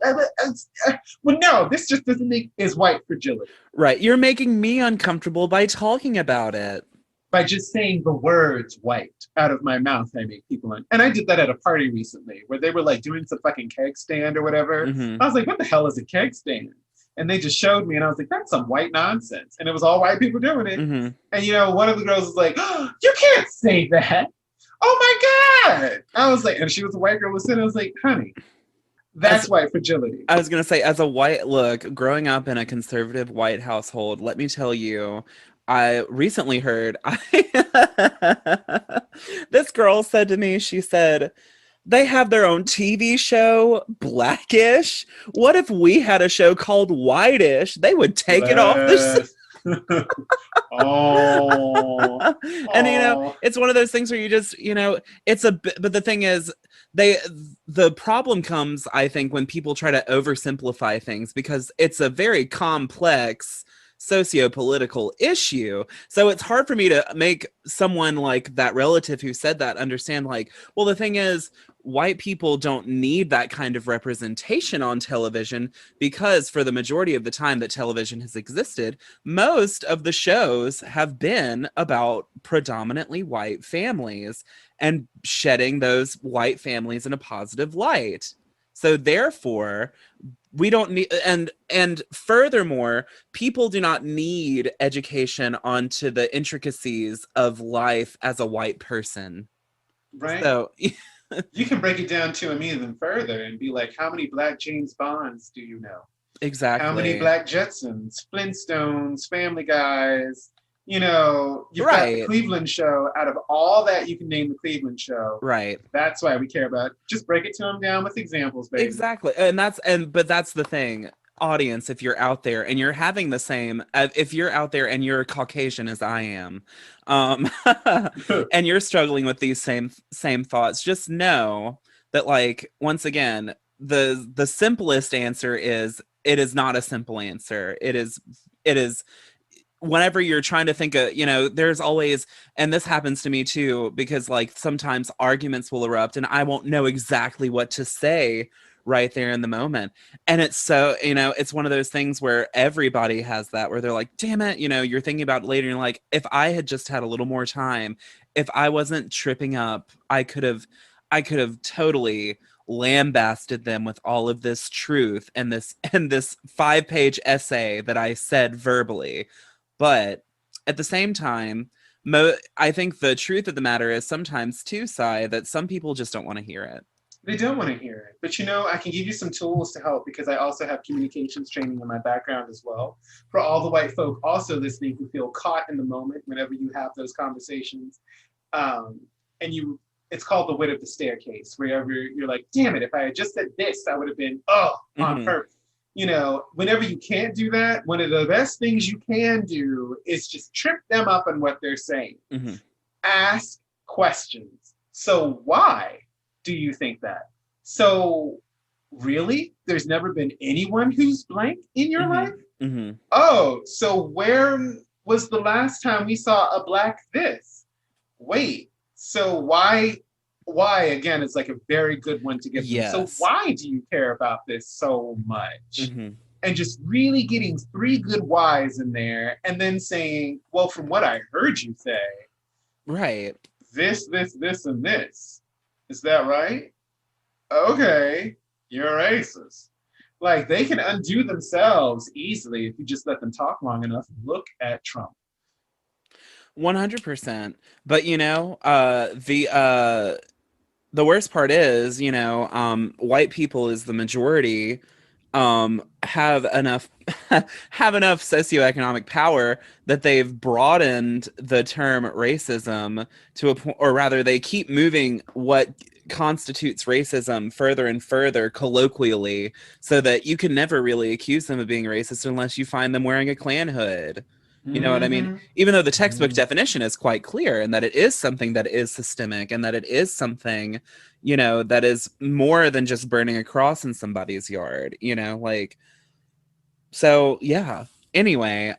well, no, this just doesn't make is white fragility Right. You're making me uncomfortable by talking about it. by just saying the words white out of my mouth. I make people, and I did that at a party recently where they were like doing some fucking keg stand or whatever. Mm-hmm. I was like, what the hell is a keg stand? And they just showed me, and I was like, that's some white nonsense. And it was all white people doing it. Mm-hmm. And one of the girls was like, oh, you can't say that. Oh my God. I was like, and she was a white girl was sitting. I was like, honey, As that's white fragility. I was gonna say, as a white look, growing up in a conservative white household, let me tell you, I recently heard this girl said to me, she said, they have their own TV show, Blackish. What if we had a show called Whitish? They would take it off the Bless. Oh, and oh. it's one of those things where you just it's but the thing is they the problem comes, I think, when people try to oversimplify things because it's a very complex socio-political issue. So it's hard for me to make someone like that relative who said that understand, like, well, the thing is, white people don't need that kind of representation on television because for the majority of the time that television has existed, most of the shows have been about predominantly white families and shedding those white families in a positive light. So therefore, we don't need, and furthermore, people do not need education onto the intricacies of life as a white person. Right. So You can break it down to him even further and be like, how many black James Bonds do you know? How many Exactly. Black Jetsons, Flintstones, Family Guys? You know, you've got the Right. Cleveland Show. Out of all that, you can name the Cleveland Show. Right. That's why we care about it. Just break it to them down with examples, baby. Exactly. But that's the thing. Audience, if you're out there and you're having the same if you're out there and you're Caucasian as I am, um and you're struggling with these same thoughts, just know that, like, once again, the simplest answer is, it is not a simple answer. It is whenever you're trying to think of, there's always, and this happens to me too, because like sometimes arguments will erupt and I won't know exactly what to say right there in the moment. And it's so, it's one of those things where everybody has that, where they're like, damn it, you're thinking about it later and you're like, if I had just had a little more time, if I wasn't tripping up, I could have totally lambasted them with all of this truth and this 5-page essay that I said verbally. But at the same time, I think the truth of the matter is sometimes too, Sai, that some people just don't want to hear it. They don't want to hear it. But I can give you some tools to help because I also have communications training in my background as well. For all the white folk also listening who feel caught in the moment whenever you have those conversations. And it's called the wit of the staircase, wherever you're like, damn it, if I had just said this, I would have been, on purpose. Whenever you can't do that, one of the best things you can do is just trip them up on what they're saying. Mm-hmm. Ask questions. So why do you think that? So really, there's never been anyone who's blank in your life? Mm-hmm. Oh, so where was the last time we saw a Black this? Wait, so why again is like a very good one to give them. Yes. So why do you care about this so much? Mm-hmm. And just really getting 3 good whys in there and then saying, well, from what I heard you say, right, this, and this. Is that right? Okay, you're racist. Like, they can undo themselves easily if you just let them talk long enough. Look at Trump. 100%. But the worst part is, white people is the majority, have enough have enough socioeconomic power that they've broadened the term racism to a point, or rather they keep moving what constitutes racism further and further colloquially, so that you can never really accuse them of being racist unless you find them wearing a Klan hood. You know what I mean? Mm-hmm. Even though the textbook Mm-hmm. definition is quite clear, and that it is something that is systemic, and that it is something, that is more than just burning a cross in somebody's yard, like, so yeah. Anyway,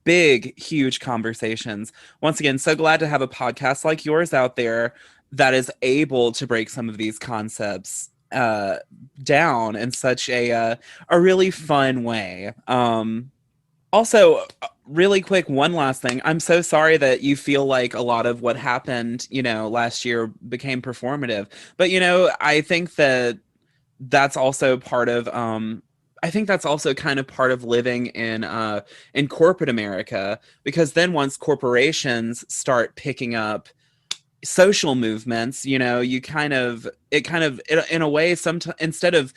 big, huge conversations. Once again, so glad to have a podcast like yours out there that is able to break some of these concepts down in such a really fun way. Also, really quick, one last thing. I'm so sorry that you feel like a lot of what happened, last year became performative. But, I think that's also part of I think that's also kind of part of living in corporate America, because then once corporations start picking up social movements, you in a way, sometimes, instead of,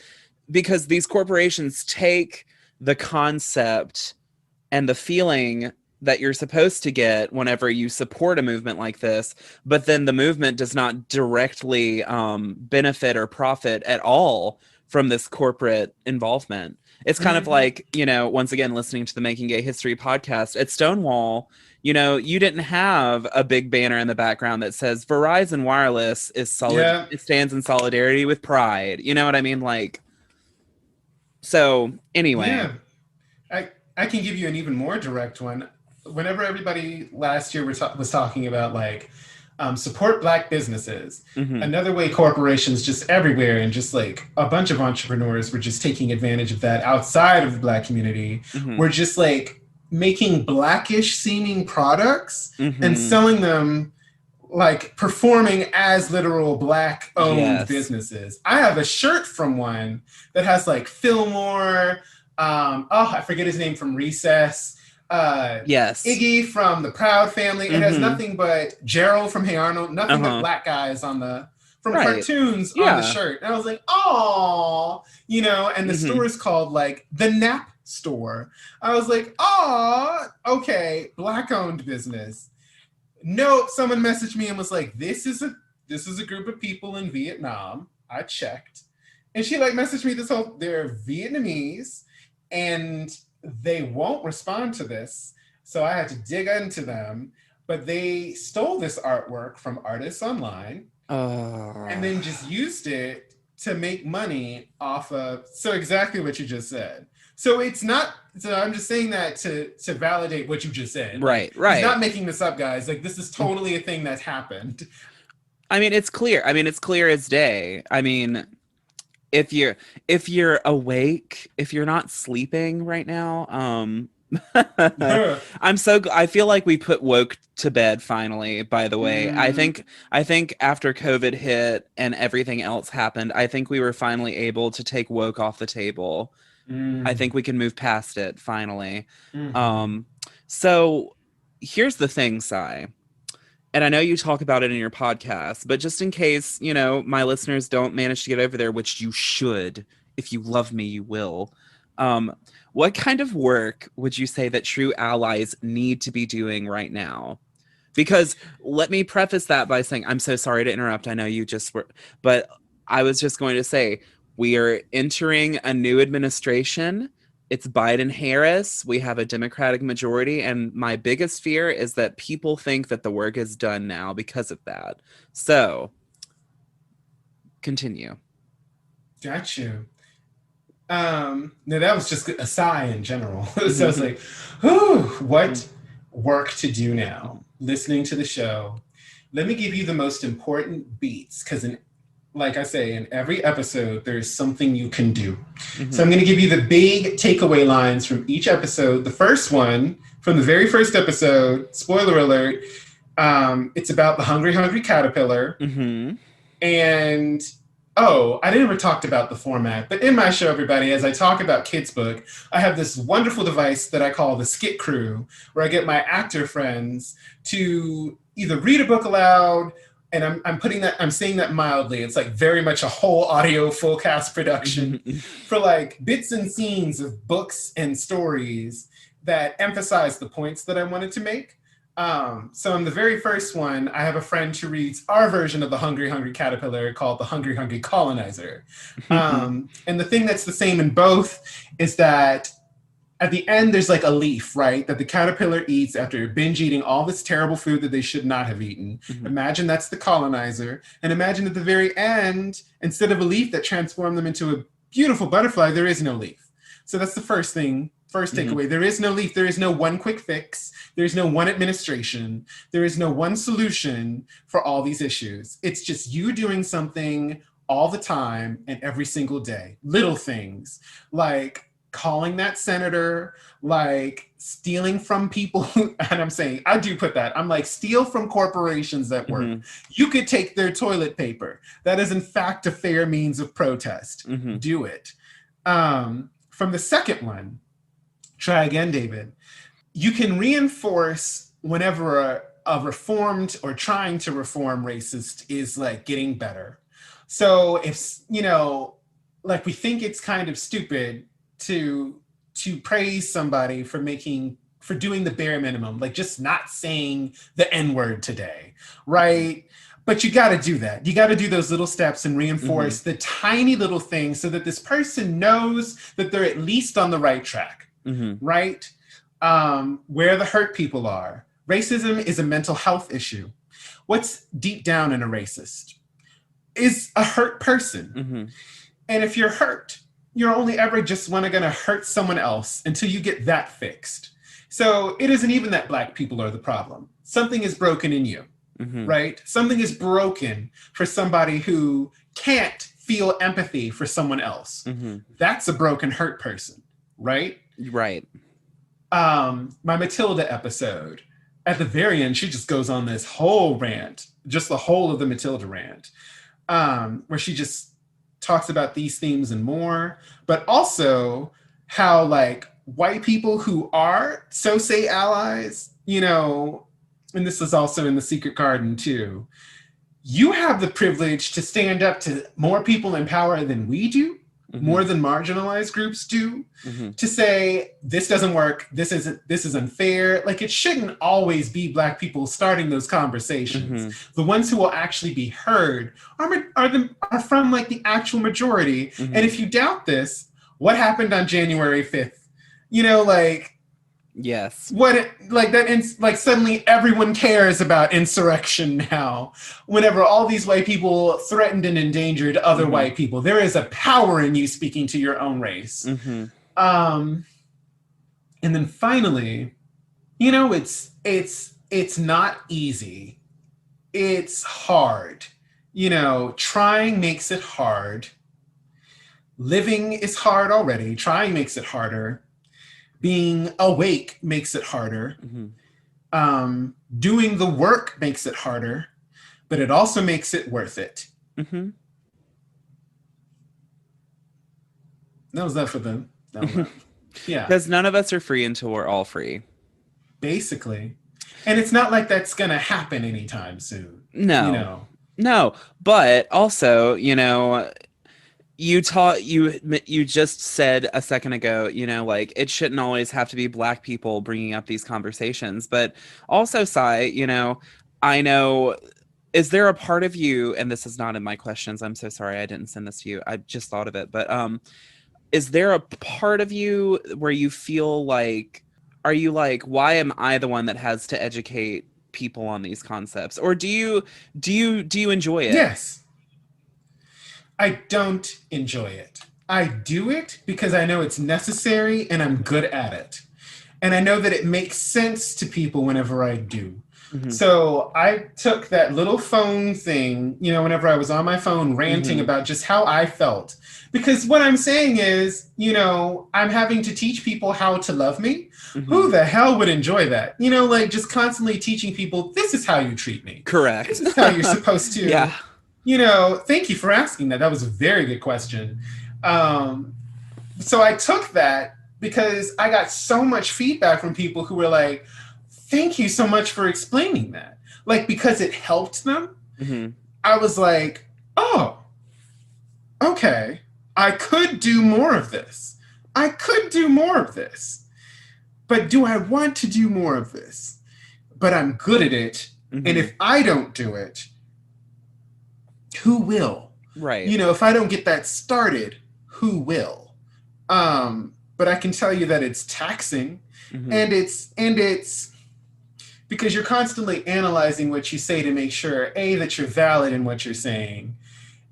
because these corporations take the concept and the feeling that you're supposed to get whenever you support a movement like this, but then the movement does not directly benefit or profit at all from this corporate involvement. It's kind of Mm-hmm. like, once again, listening to the Making Gay History podcast at Stonewall, you didn't have a big banner in the background that says Verizon Wireless is solid, Yeah. it stands in solidarity with Pride. You know what I mean? Like, so anyway. Yeah. I can give you an even more direct one. Whenever everybody last year was talking about like support Black businesses, Mm-hmm. another way corporations just everywhere and just like a bunch of entrepreneurs were just taking advantage of that outside of the Black community Mm-hmm. were just like making Blackish seeming products and Mm-hmm. selling them, like performing as literal Black owned Yes. businesses. I have a shirt from one that has like Fillmore, I forget his name from Recess, Yes. Iggy from the Proud Family. It has Mm-hmm. nothing but Gerald from Hey Arnold, nothing but Uh-huh. Black guys on the from Right. cartoons on the Yeah. shirt. And I was like, oh, and the store Mm-hmm. is called like the Nap Store. I was like, oh, okay, black owned business. Nope, someone messaged me and was like, this is a group of people in Vietnam. I checked. And she like messaged me they're Vietnamese and they won't respond to this. So I had to dig into them. But they stole this artwork from artists online and Uh, then just used it to make money off of so exactly what you just said. So it's not so I'm just saying that to validate what you just said. Like right, he's right. not making this up, guys. Like this is totally a thing that's happened. I mean, it's clear. I mean, it's clear as day. I mean, if you're if you're awake, if you're not sleeping right now, I feel like we put woke to bed finally, by the way. Mm, I think after COVID hit and everything else happened, I think we were finally able to take woke off the table. I think mm, we can move past it finally. mm-hmm. Um so here's the thing, Sai. And I know you talk about it in your podcast, but just in case, my listeners don't manage to get over there, which you should. If you love me, you will. Um, what kind of work would you say that true allies need to be doing right now? Because let me preface that by saying, I'm so sorry to interrupt. I know you just were, but I was just going to say, we are entering a new administration. It's Biden Harris. We have a Democratic majority. And my biggest fear is that people think that the work is done now because of that. So continue. Got you. No, that was just a sigh in general. So I was Mm-hmm. like, whew, what work to do now? Listening to the show. Let me give you the most important beats because like I say, in every episode, there's something you can do. So Mm-hmm. I'm going to give you the big takeaway lines from each episode. The first one from the very first episode, spoiler alert, it's about the hungry, hungry caterpillar. Mm-hmm. And oh, I never talked about the format, but in my show, everybody, as I talk about Kids Book, I have this wonderful device that I call the Skit Crew, where I get my actor friends to either read a book aloud, and I'm saying that mildly. It's like very much a whole audio full cast production Mm-hmm. for like bits and scenes of books and stories that emphasize the points that I wanted to make. So in the very first one, I have a friend who reads our version of the Hungry Hungry Caterpillar called the Hungry Hungry Colonizer. And the thing that's the same in both is that at the end, there's like a leaf, right? That the caterpillar eats after binge eating all this terrible food that they should not have eaten. Imagine that's the colonizer. And imagine at the very end, instead of a leaf that transformed them into a beautiful butterfly, there is no leaf. So that's the first thing. First Mm-hmm. takeaway, there is no leaf. There is no one quick fix. There is no one administration. There is no one solution for all these issues. It's just you doing something all the time and every single day. Little things like calling that senator, like stealing from people. And I'm saying, I do put that. I'm like, steal from corporations that work. Mm-hmm. You could take their toilet paper. That is, in fact, a fair means of protest. Mm-hmm. Do it. From the second one, try again, David. You can reinforce whenever a reformed or trying to reform racist is like getting better. So if, like we think it's kind of stupid to praise somebody for doing the bare minimum, like just not saying the N-word today, right? But you got to do that. You got to do those little steps and Mm-hmm. reinforce the tiny little things so that this person knows that they're at least on the right track, Mm-hmm. right? Where the hurt people are. Racism is a mental health issue. What's deep down in a racist is a hurt person. Mm-hmm. And if you're hurt, you're only ever just going to hurt someone else until you get that fixed. So it isn't even that Black people are the problem. Something is broken in you, Mm-hmm. right? Something is broken for somebody who can't feel empathy for someone else. Mm-hmm. That's a broken, hurt person, right? Right. My Matilda episode, at the very end, she just goes on this whole rant, just the whole of the Matilda rant, where she just talks about these themes and more, but also how like white people who are so say allies, and this is also in The Secret Garden too, you have the privilege to stand up to more people in power than we do, Mm-hmm. more than marginalized groups do, Mm-hmm. to say this doesn't work, this is unfair. Like, it shouldn't always be Black people starting those conversations. Mm-hmm. The ones who will actually be heard are from like the actual majority. And Mm-hmm. if you doubt this, what happened on January 5th? You know, like, Yes. like that like suddenly everyone cares about insurrection now, whenever all these white people threatened and endangered other Mm-hmm. white people. There is a power in you speaking to your own race. Mm-hmm. um and then finally, it's not easy. It's hard. Trying makes it hard. Living is hard already. Trying makes it harder. Being awake makes it harder. Mm-hmm. Doing the work makes it harder, but it also makes it worth it. Mm-hmm. That was that for them. That was that. Yeah, Because none of us are free until we're all free. basically. And it's not like that's gonna happen anytime soon. You No. know. No, but also, you just said a second ago, like it shouldn't always have to be Black people bringing up these conversations, but also, I know, is there a part of you, and this is not in my questions, I'm so sorry I didn't send this to you, I just thought of it, but is there a part of you where you feel like, are you like, why am I the one that has to educate people on these concepts, or do you enjoy it? Yes, I don't enjoy it. I do it because I know it's necessary and I'm good at it. And I know that it makes sense to people whenever I do. Mm-hmm. So I took that little phone thing, whenever I was on my phone ranting Mm-hmm. about just how I felt. Because what I'm saying is, I'm having to teach people how to love me. Mm-hmm. Who the hell would enjoy that? Like just constantly teaching people, this is how you treat me. Correct. This is how you're supposed Yeah. to. Thank you for asking that. That was a very good question. Um, so I took that because I got so much feedback from people who were like, thank you so much for explaining that. Like, because it helped them, Mm-hmm. I was like, oh, okay, I could do more of this. I could do more of this. But do I want to do more of this? But I'm good at it. And Mm-hmm. if I don't do it, who will? Right. If I don't get that started, who will? But I can tell you that it's taxing, Mm-hmm. and it's because you're constantly analyzing what you say to make sure A, that you're valid in what you're saying,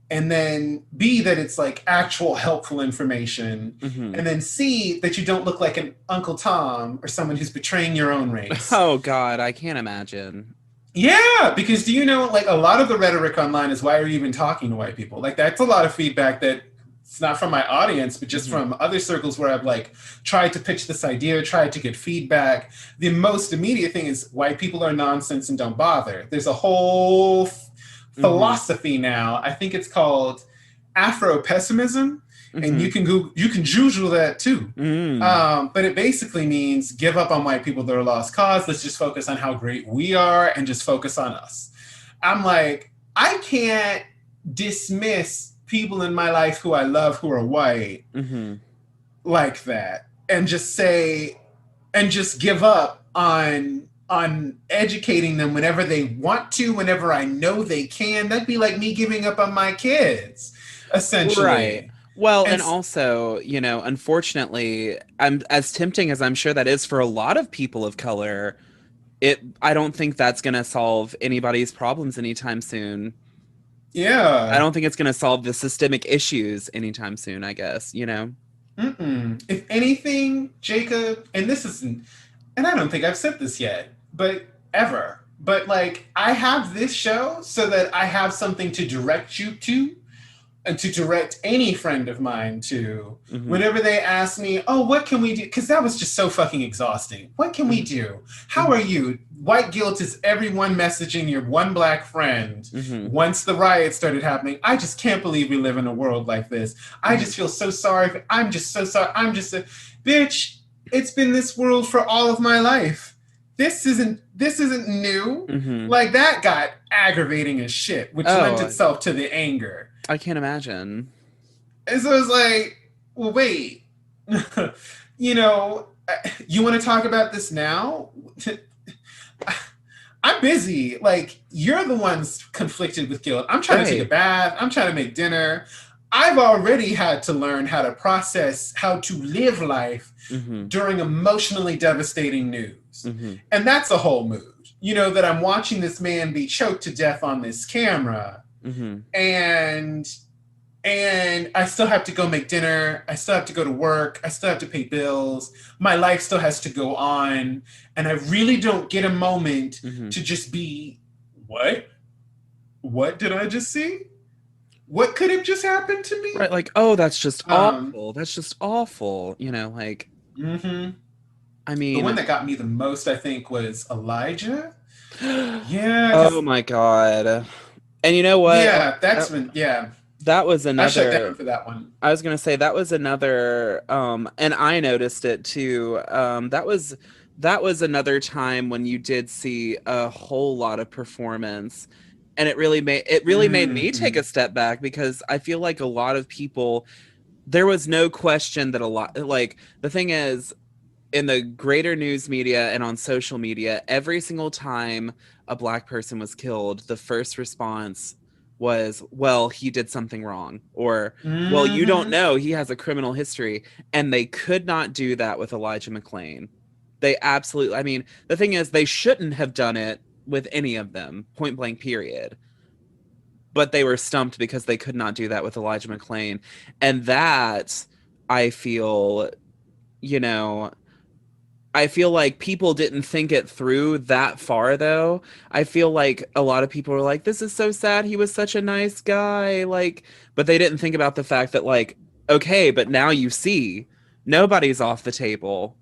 and then B, that it's like actual helpful information, Mm-hmm. and then C, that you don't look like an Uncle Tom or someone who's betraying your own race. Oh God, I can't imagine. Yeah, because do you know, like, a lot of the rhetoric online is, why are you even talking to white people? Like, that's a lot of feedback that it's not from my audience, but just Mm-hmm. from other circles where I've like tried to pitch this idea, tried to get feedback. The most immediate thing is white people are nonsense and don't bother. There's a whole Mm-hmm. philosophy now. I think it's called Afro pessimism, and Mm-hmm. you can Google that too. Mm. But it basically means give up on white people that are lost cause. Let's just focus on how great we are and just focus on us. I'm like, I can't dismiss people in my life who I love who are white Mm-hmm. like that and just say and just give up on educating them whenever they want to, whenever I know they can. That'd be like me giving up on my kids, Right. essentially. Well, And and also, unfortunately, I'm as tempting as I'm sure that is for a lot of people of color, I don't think that's going to solve anybody's problems anytime soon. I yeah. don't think it's going to solve the systemic issues anytime soon, I guess. Mm-mm. If anything, Jacob, and this isn't, and I don't think I've said this yet, but ever, but like, I have this show so that I have something to direct you to and to direct any friend of mine to Hmm. whenever they ask me, oh, what can we do? Because that was just so fucking exhausting. What can we Hmm. do? How Hmm. are you? White guilt is everyone messaging your one Black friend Hmm. once the riots started happening. I just can't believe we live in a world like this. I Hmm. just feel so sorry. I'm just so sorry. I'm just a bitch. It's been this world for all of my life. this isn't new. Mm-hmm. Like that got aggravating as shit, which lent Oh, itself to the anger. I can't imagine. And so it's like, well, wait, you know, you want to talk about this now? I'm busy. Like, you're the ones conflicted with guilt. I'm trying to take a Right. bath. I'm trying to make dinner. I've already had to learn how to process how to live life Mm-hmm. during emotionally devastating news. Mm-hmm. And that's a whole mood. That I'm watching this man be choked to death on this camera, Mm-hmm. and I still have to go make dinner. I still have to go to work. I still have to pay bills. My life still has to go on. And I really don't get a moment Mm-hmm. to just be, what? What did I just see? What could have just happened to me? Right, like, oh, that's just Um, awful. That's just awful. Like, mm-hmm. I The one mean, that got me the most, I think, was Elijah. Yeah, oh because, my God. And you know what? yeah, that's That, when, yeah, that was I shut down another, for that one. I was gonna say that was another, and I noticed it too. That was another time when you did see a whole lot of performance. And it really made me take Mm-hmm. a step back because I feel like a lot of people, there was no question that a lot, like, the thing is, in the greater news media and on social media, every single time a black person was killed, the first response was, well, he did something wrong, or, well, you don't Mm-hmm. know, he has a criminal history. And they could not do that with Elijah McClain. They absolutely, I mean, the thing is, they shouldn't have done it with any of them, point blank, period. But they were stumped because they could not do that with Elijah McClain. And that, I feel, you know, I feel like people didn't think it through that far, though. I feel like a lot of people were like, this is so sad. He was such a nice guy. Like, but they didn't think about the fact that, like, okay, but now you see nobody's off the table.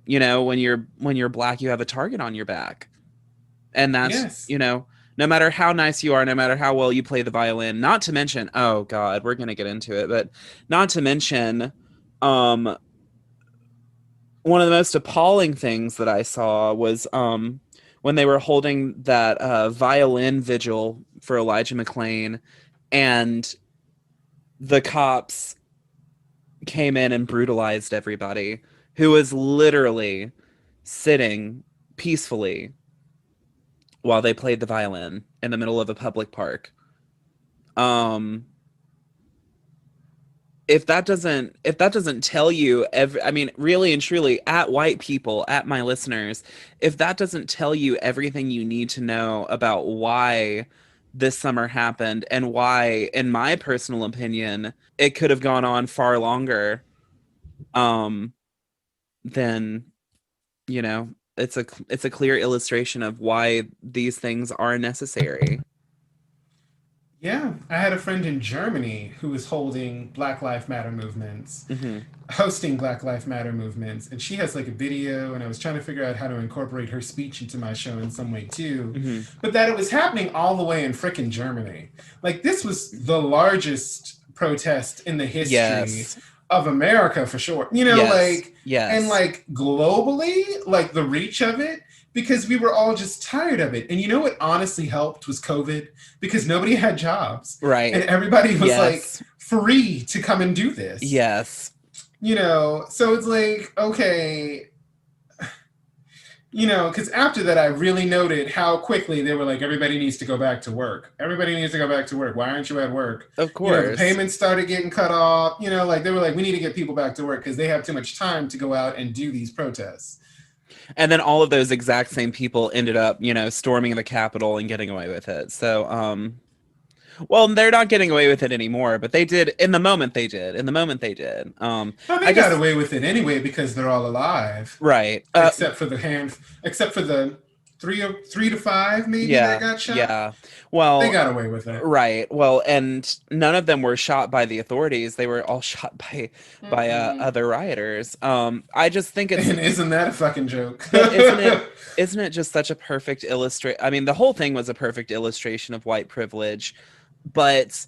When you're black, you have a target on your back. And that's, Yes. no matter how nice you are, no matter how well you play the violin, not to mention, oh God, we're gonna get into it, but not to mention, um, one of the most appalling things that I saw was when they were holding that violin vigil for Elijah McClain, and the cops came in and brutalized everybody who was literally sitting peacefully while they played the violin in the middle of a public park. Um, if that doesn't tell you I mean, really and truly, at white people, at my listeners, if that doesn't tell you everything you need to know about why this summer happened, and why, in my personal opinion, it could have gone on far longer, um then, you know it's a clear illustration of why these things are necessary. Yeah, I had a friend in Germany who was holding Black Lives Matter movements, Hmm. hosting Black Lives Matter movements, and she has like a video, and I was trying to figure out how to incorporate her speech into my show in some way too. Hmm. But that it was happening all the way in frickin' Germany. Like, this was the largest protest in the history Yes. of America for sure. Yes. Like, and Yes. like globally, like the reach of it, because we were all just tired of it. And what honestly helped was COVID, because nobody had jobs and Right. everybody was like Yes. free to come and do this. Yes. So it's like, okay, because after that, I really noted how quickly they were like, everybody needs to go back to work. Everybody needs to go back to work. Why aren't you at work? Of The course. payments started getting cut off. Like they were like, we need to get people back to work because they have too much time to go out and do these protests. And then all of those exact same people ended up, storming the Capitol and getting away with it. So, well, they're not getting away with it anymore, but they did in the moment. They did in the moment. They did. No, I they got just away with it anyway because they're all alive, right. except for the three to five maybe that Yeah, got shot. yeah. They Well, got away with it. right. Well, and none of them were shot by the authorities. They were all shot by Mm-mm. other rioters. I just think it's And isn't that a fucking joke? But isn't it just such a perfect illustrate? I mean, the whole thing was a perfect illustration of white privilege, but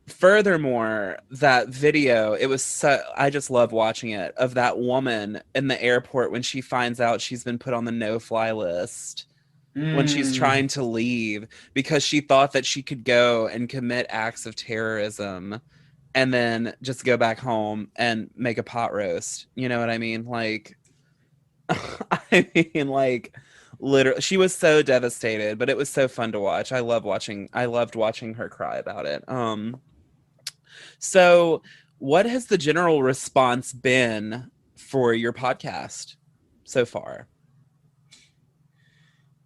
furthermore, that video, it was so, I just love watching it, of that woman in the airport when she finds out she's been put on the no-fly list when she's Mm. trying to leave because she thought that she could go and commit acts of terrorism and then just go back home and make a pot roast. You know what I mean? Like, I mean, like, literally, she was so devastated, but it was so fun to watch. I loved watching her cry about it. So what has the general response been for your podcast so far?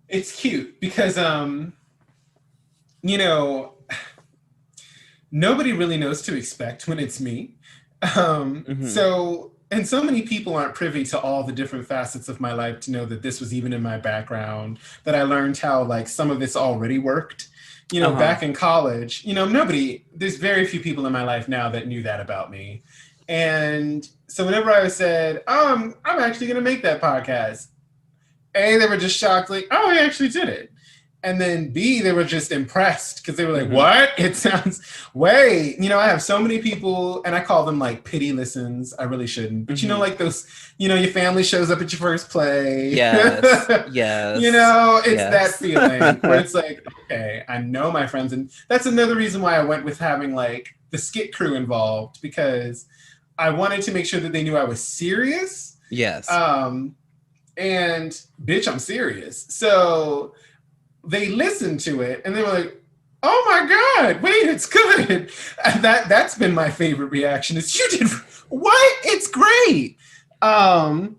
It's cute because you know, nobody really knows to expect when it's me. Mm-hmm. So, and so many people aren't privy to all the different facets of my life to know that this was even in my background, that I learned how like some of this already worked. Uh-huh. Back in college, there's very few people in my life now that knew that about me. And so whenever I said, I'm actually going to make that podcast, A, they were just shocked, like, oh, he actually did it. And then B, they were just impressed because they were like, Mm-hmm. what? It sounds, wait, I have so many people and I call them like pity listens. I really shouldn't. But Mm-hmm. like those, your family shows up at your first play. Yes. Yes. It's that Yes. feeling where it's like, okay, I know my friends. And that's another reason why I went with having like the skit crew involved because I wanted to make sure that they knew I was serious. Yes. Um, and bitch, I'm serious. So they listened to it and they were like, "Oh my god, wait, it's good." And that's been my favorite reaction. Is you did what? It's great. Um,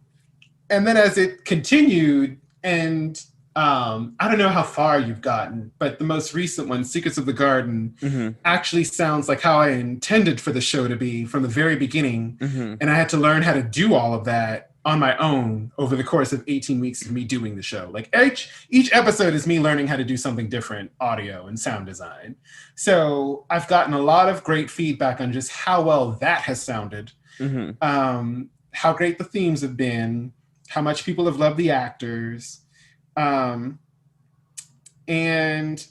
and then as it continued, and I don't know how far you've gotten, but the most recent one, Secrets of the Garden, Mm-hmm. actually sounds like how I intended for the show to be from the very beginning. Mm-hmm. And I had to learn how to do all of that on my own over the course of 18 weeks of me doing the show. Like each episode is me learning how to do something different, audio and sound design. So I've gotten a lot of great feedback on just how well that has sounded, Mm-hmm. how great the themes have been, how much people have loved the actors, um, and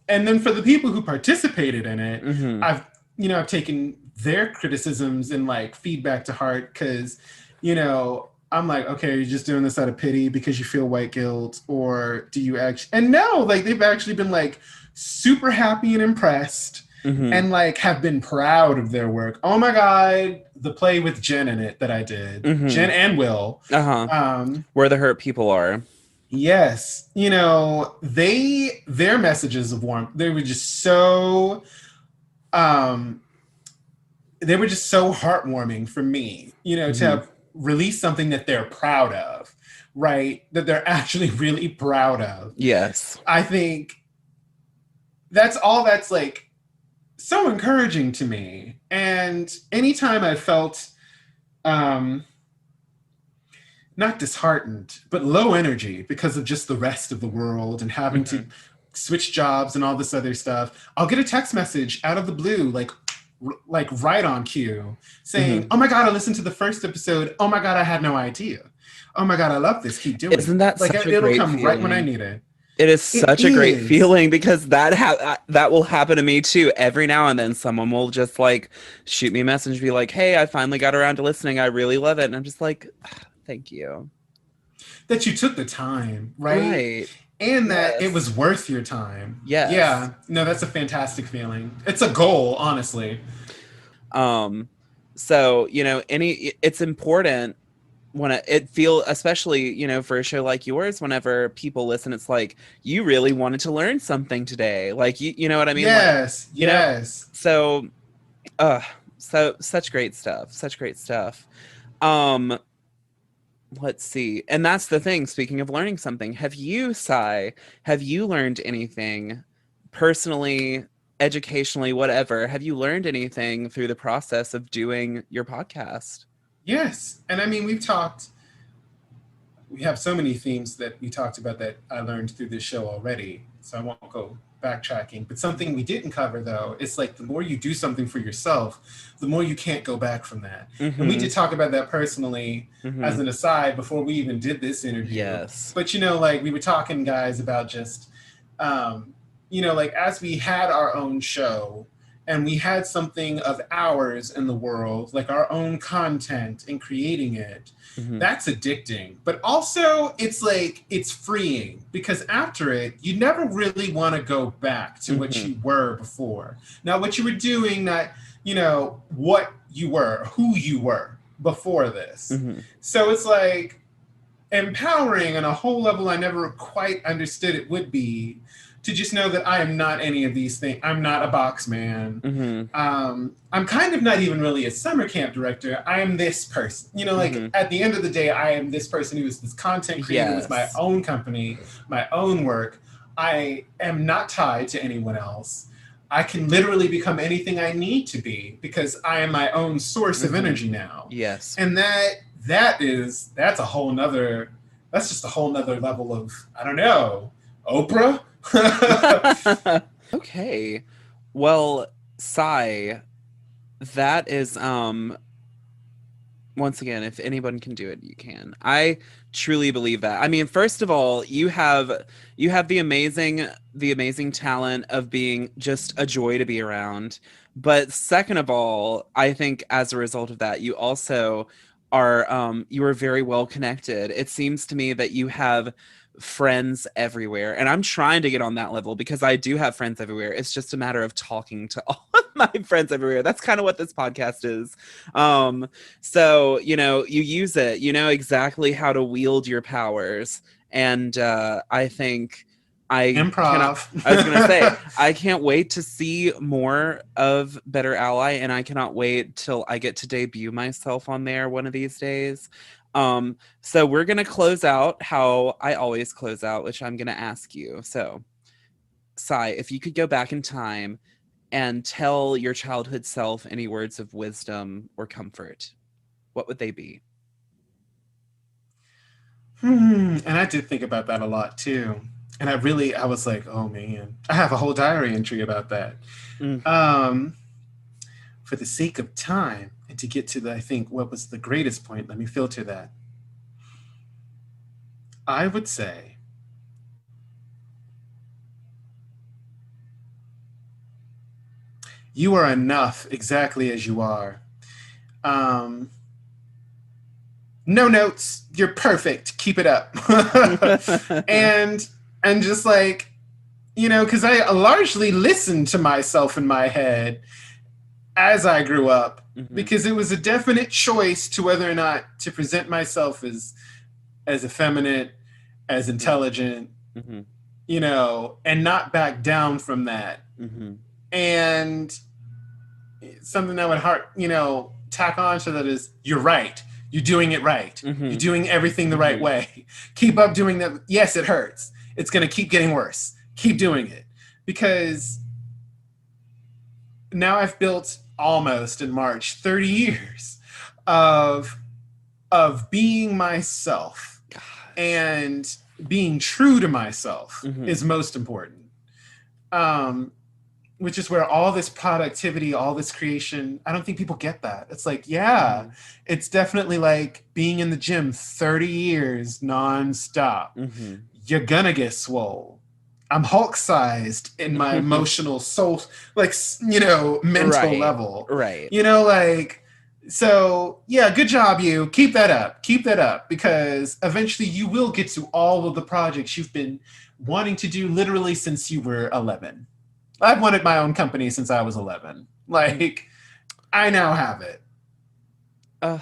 and then for the people who participated in it, Mm-hmm. I've taken their criticisms and like feedback to heart because I'm like, okay, are you just doing this out of pity because you feel white guilt, or do you actually? And no, like they've actually been like super happy and impressed, Mm-hmm. and like have been proud of their work. Oh my god, the play with Jen in it that I did, Mm-hmm. Jen and Will. Uh-huh. Um, Where the hurt people are. yes, their messages of warmth, um they were just so heartwarming for me, to Mm-hmm. have released something that they're proud of, right? That they're actually really proud of. Yes. I think that's like so encouraging to me. And anytime I felt um not disheartened, but low energy because of just the rest of the world and having to Mm-hmm. switch jobs and all this other stuff, I'll get a text message out of the blue, like right on cue, saying, Mm-hmm. "Oh my god, I listened to the first episode. Oh my god, I had no idea. Oh my god, I love this. Keep doing Isn't it." that Like such a it'll great come right when I feeling? need it. It is It such a great is. feeling because that will happen to me too. Every now and then someone will just like shoot me a message and be like, "Hey, I finally got around to listening. I really love it." And I'm just like, "Ah, thank you." That you took the time, right? Right. And that it was Yes. worth your time. Yes. Yeah, no, that's a fantastic feeling. It's a goal, honestly. Um so, it's important when it feel, especially, for a show like yours, whenever people listen, it's like you really wanted to learn something today. Like you know what I mean? Like, Yes, you know, yes. so uh so such great stuff. Such great stuff. Um let's see. And that's the thing. Speaking of learning something, have you learned anything personally, educationally, whatever? Have you learned anything through the process of doing your podcast? Yes. And I mean, we have so many themes that we talked about that I learned through this show already. So I won't go backtracking. But something we didn't cover though, it's like the more you do something for yourself, the more you can't go back from that. And we Mm-hmm. did talk about that personally as Mm-hmm. an aside before we even did this interview. Yes. But like we were talking, guys, about just like as we had our own show and we had something of ours in the world, like our own content and creating it, Mm-hmm. that's addicting. But also, it's like, it's freeing because after it, you never really want to go back to what Mm-hmm. you were before. Not what you were doing, not, what you were, who you were before this. Mm-hmm. So it's like empowering on a whole level I never quite understood it would be, to just know that I am not any of these things. I'm not a box man. Mm-hmm. I'm kind of not even really a summer camp director. I am this person. Like Mm-hmm. at the end of the day, I am this person who is this content creator with my Yes. own company, my own work. I am not tied to anyone else. I can literally become anything I need to be because I am my own source of Mm-hmm. energy now. Yes. And that's a whole nother, that's just a whole nother level of, I don't know, Oprah. Okay. Well, Sai, that is once again, if anyone can do it, you can. I truly believe that. I mean, first of all, you have the amazing talent of being just a joy to be around. But second of all, I think as a result of that, you are very well connected. It seems to me that you have friends everywhere, and I'm trying to get on that level because I do have friends everywhere. It's just a matter of talking to all of my friends everywhere. That's kind of what this podcast is. So, you use it, you know exactly how to wield your powers. And I think I cannot, Improv. I was going to say, I can't wait to see more of Better Ally, and I cannot wait till I get to debut myself on there one of these days. So we're going to close out how I always close out, which I'm going to ask you. So, Sai, if you could go back in time and tell your childhood self any words of wisdom or comfort, what would they be? And I did think about that a lot too. And I was like, oh man, I have a whole diary entry about that. Mm. Um, for the sake of time and to get to I think, what was the greatest point, let me filter that. I would say, you are enough exactly as you are. Um, no notes, you're perfect, keep it up. and and just like, because I largely listened to myself in my head as I grew up, Hmm. because it was a definite choice to whether or not to present myself as effeminate, as Hmm. intelligent, Hmm. and not back down from that. Hmm. And something I would tack on to that is, you're right. You're doing it right. You're Hmm. doing everything the right Hmm. way. Keep up doing that. Yes, it hurts. It's going to keep getting worse. Keep doing it. Because now I've built, almost in March, 30 years of being myself, Gosh. and being true to myself Hmm. is most important. Um, which is where all this productivity, all this creation, I don't think people get that. It's like, yeah, Hmm. it's definitely like being in the gym 30 years nonstop. Hmm. You're gonna get swole. I'm Hulk sized in my emotional soul, like, mental Right. level. Right. Like, so yeah, good job, you. Keep that up. Keep that up, because eventually you will get to all of the projects you've been wanting to do literally since you were 11. I've wanted my own company since I was 11. Mm. Like, I now have it. Uh,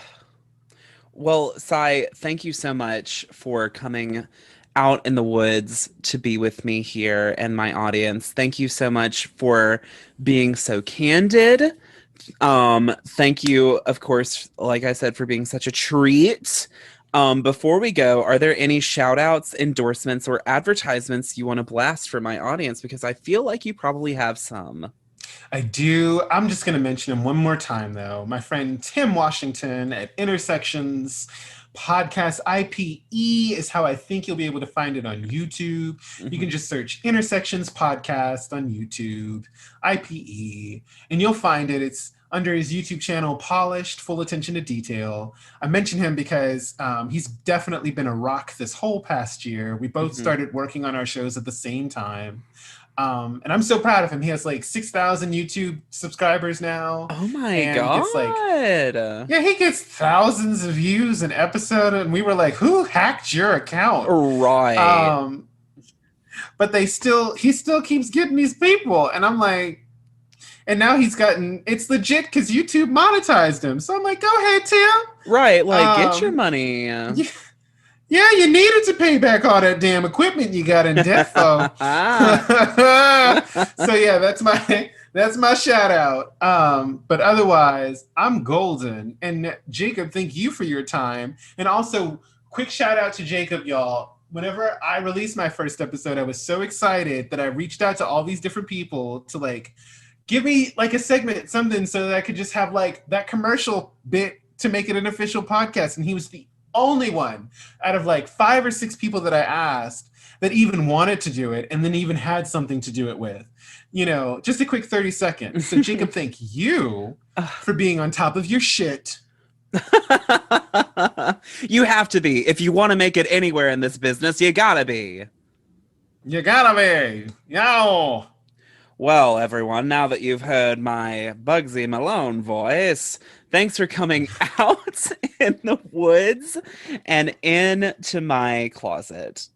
well, Sai, thank you so much for coming out in the woods to be with me here and my audience. Thank you so much for being so candid. Thank you, of course, like I said, for being such a treat. Before we go, are there any shout outs, endorsements, or advertisements you want to blast for my audience? Because I feel like you probably have some. I do. I'm just going to mention him one more time, though. My friend Tim Washington at Intersections Podcast. IPE is how I think you'll be able to find it on YouTube. You can Hmm. just search Intersections Podcast on YouTube, IPE, and you'll find it. It's under his YouTube channel, Polished, Full Attention to Detail. I mention him because he's definitely been a rock this whole past year. We both Hmm. started working on our shows at the same time. And I'm so proud of him. He has like 6,000 YouTube subscribers now, Oh my and gets like, God. yeah, he gets thousands of views an episode. And we were like, who hacked your account? Right. Um, but he still keeps getting these people, and I'm like, and now it's legit because YouTube monetized him. So I'm like, go ahead, Tim. Right. Like, get your Um, money. yeah, yeah, you needed to pay back all that damn equipment you got in debt for. So yeah, that's my shout out. But otherwise, I'm golden. And Jacob, thank you for your time. And also, quick shout out to Jacob, y'all. Whenever I released my first episode, I was so excited that I reached out to all these different people to like give me like a segment, something, so that I could just have like that commercial bit to make it an official podcast. And he was the only one out of like 5 or 6 people that I asked that even wanted to do it and then even had something to do it with. Just a quick 30 seconds. So, Jacob, thank you for being on top of your shit. You have to be. If you want to make it anywhere in this business, you gotta be. You gotta be. Yo. Well, everyone, now that you've heard my Bugsy Malone voice, thanks for coming out in the woods and into my closet.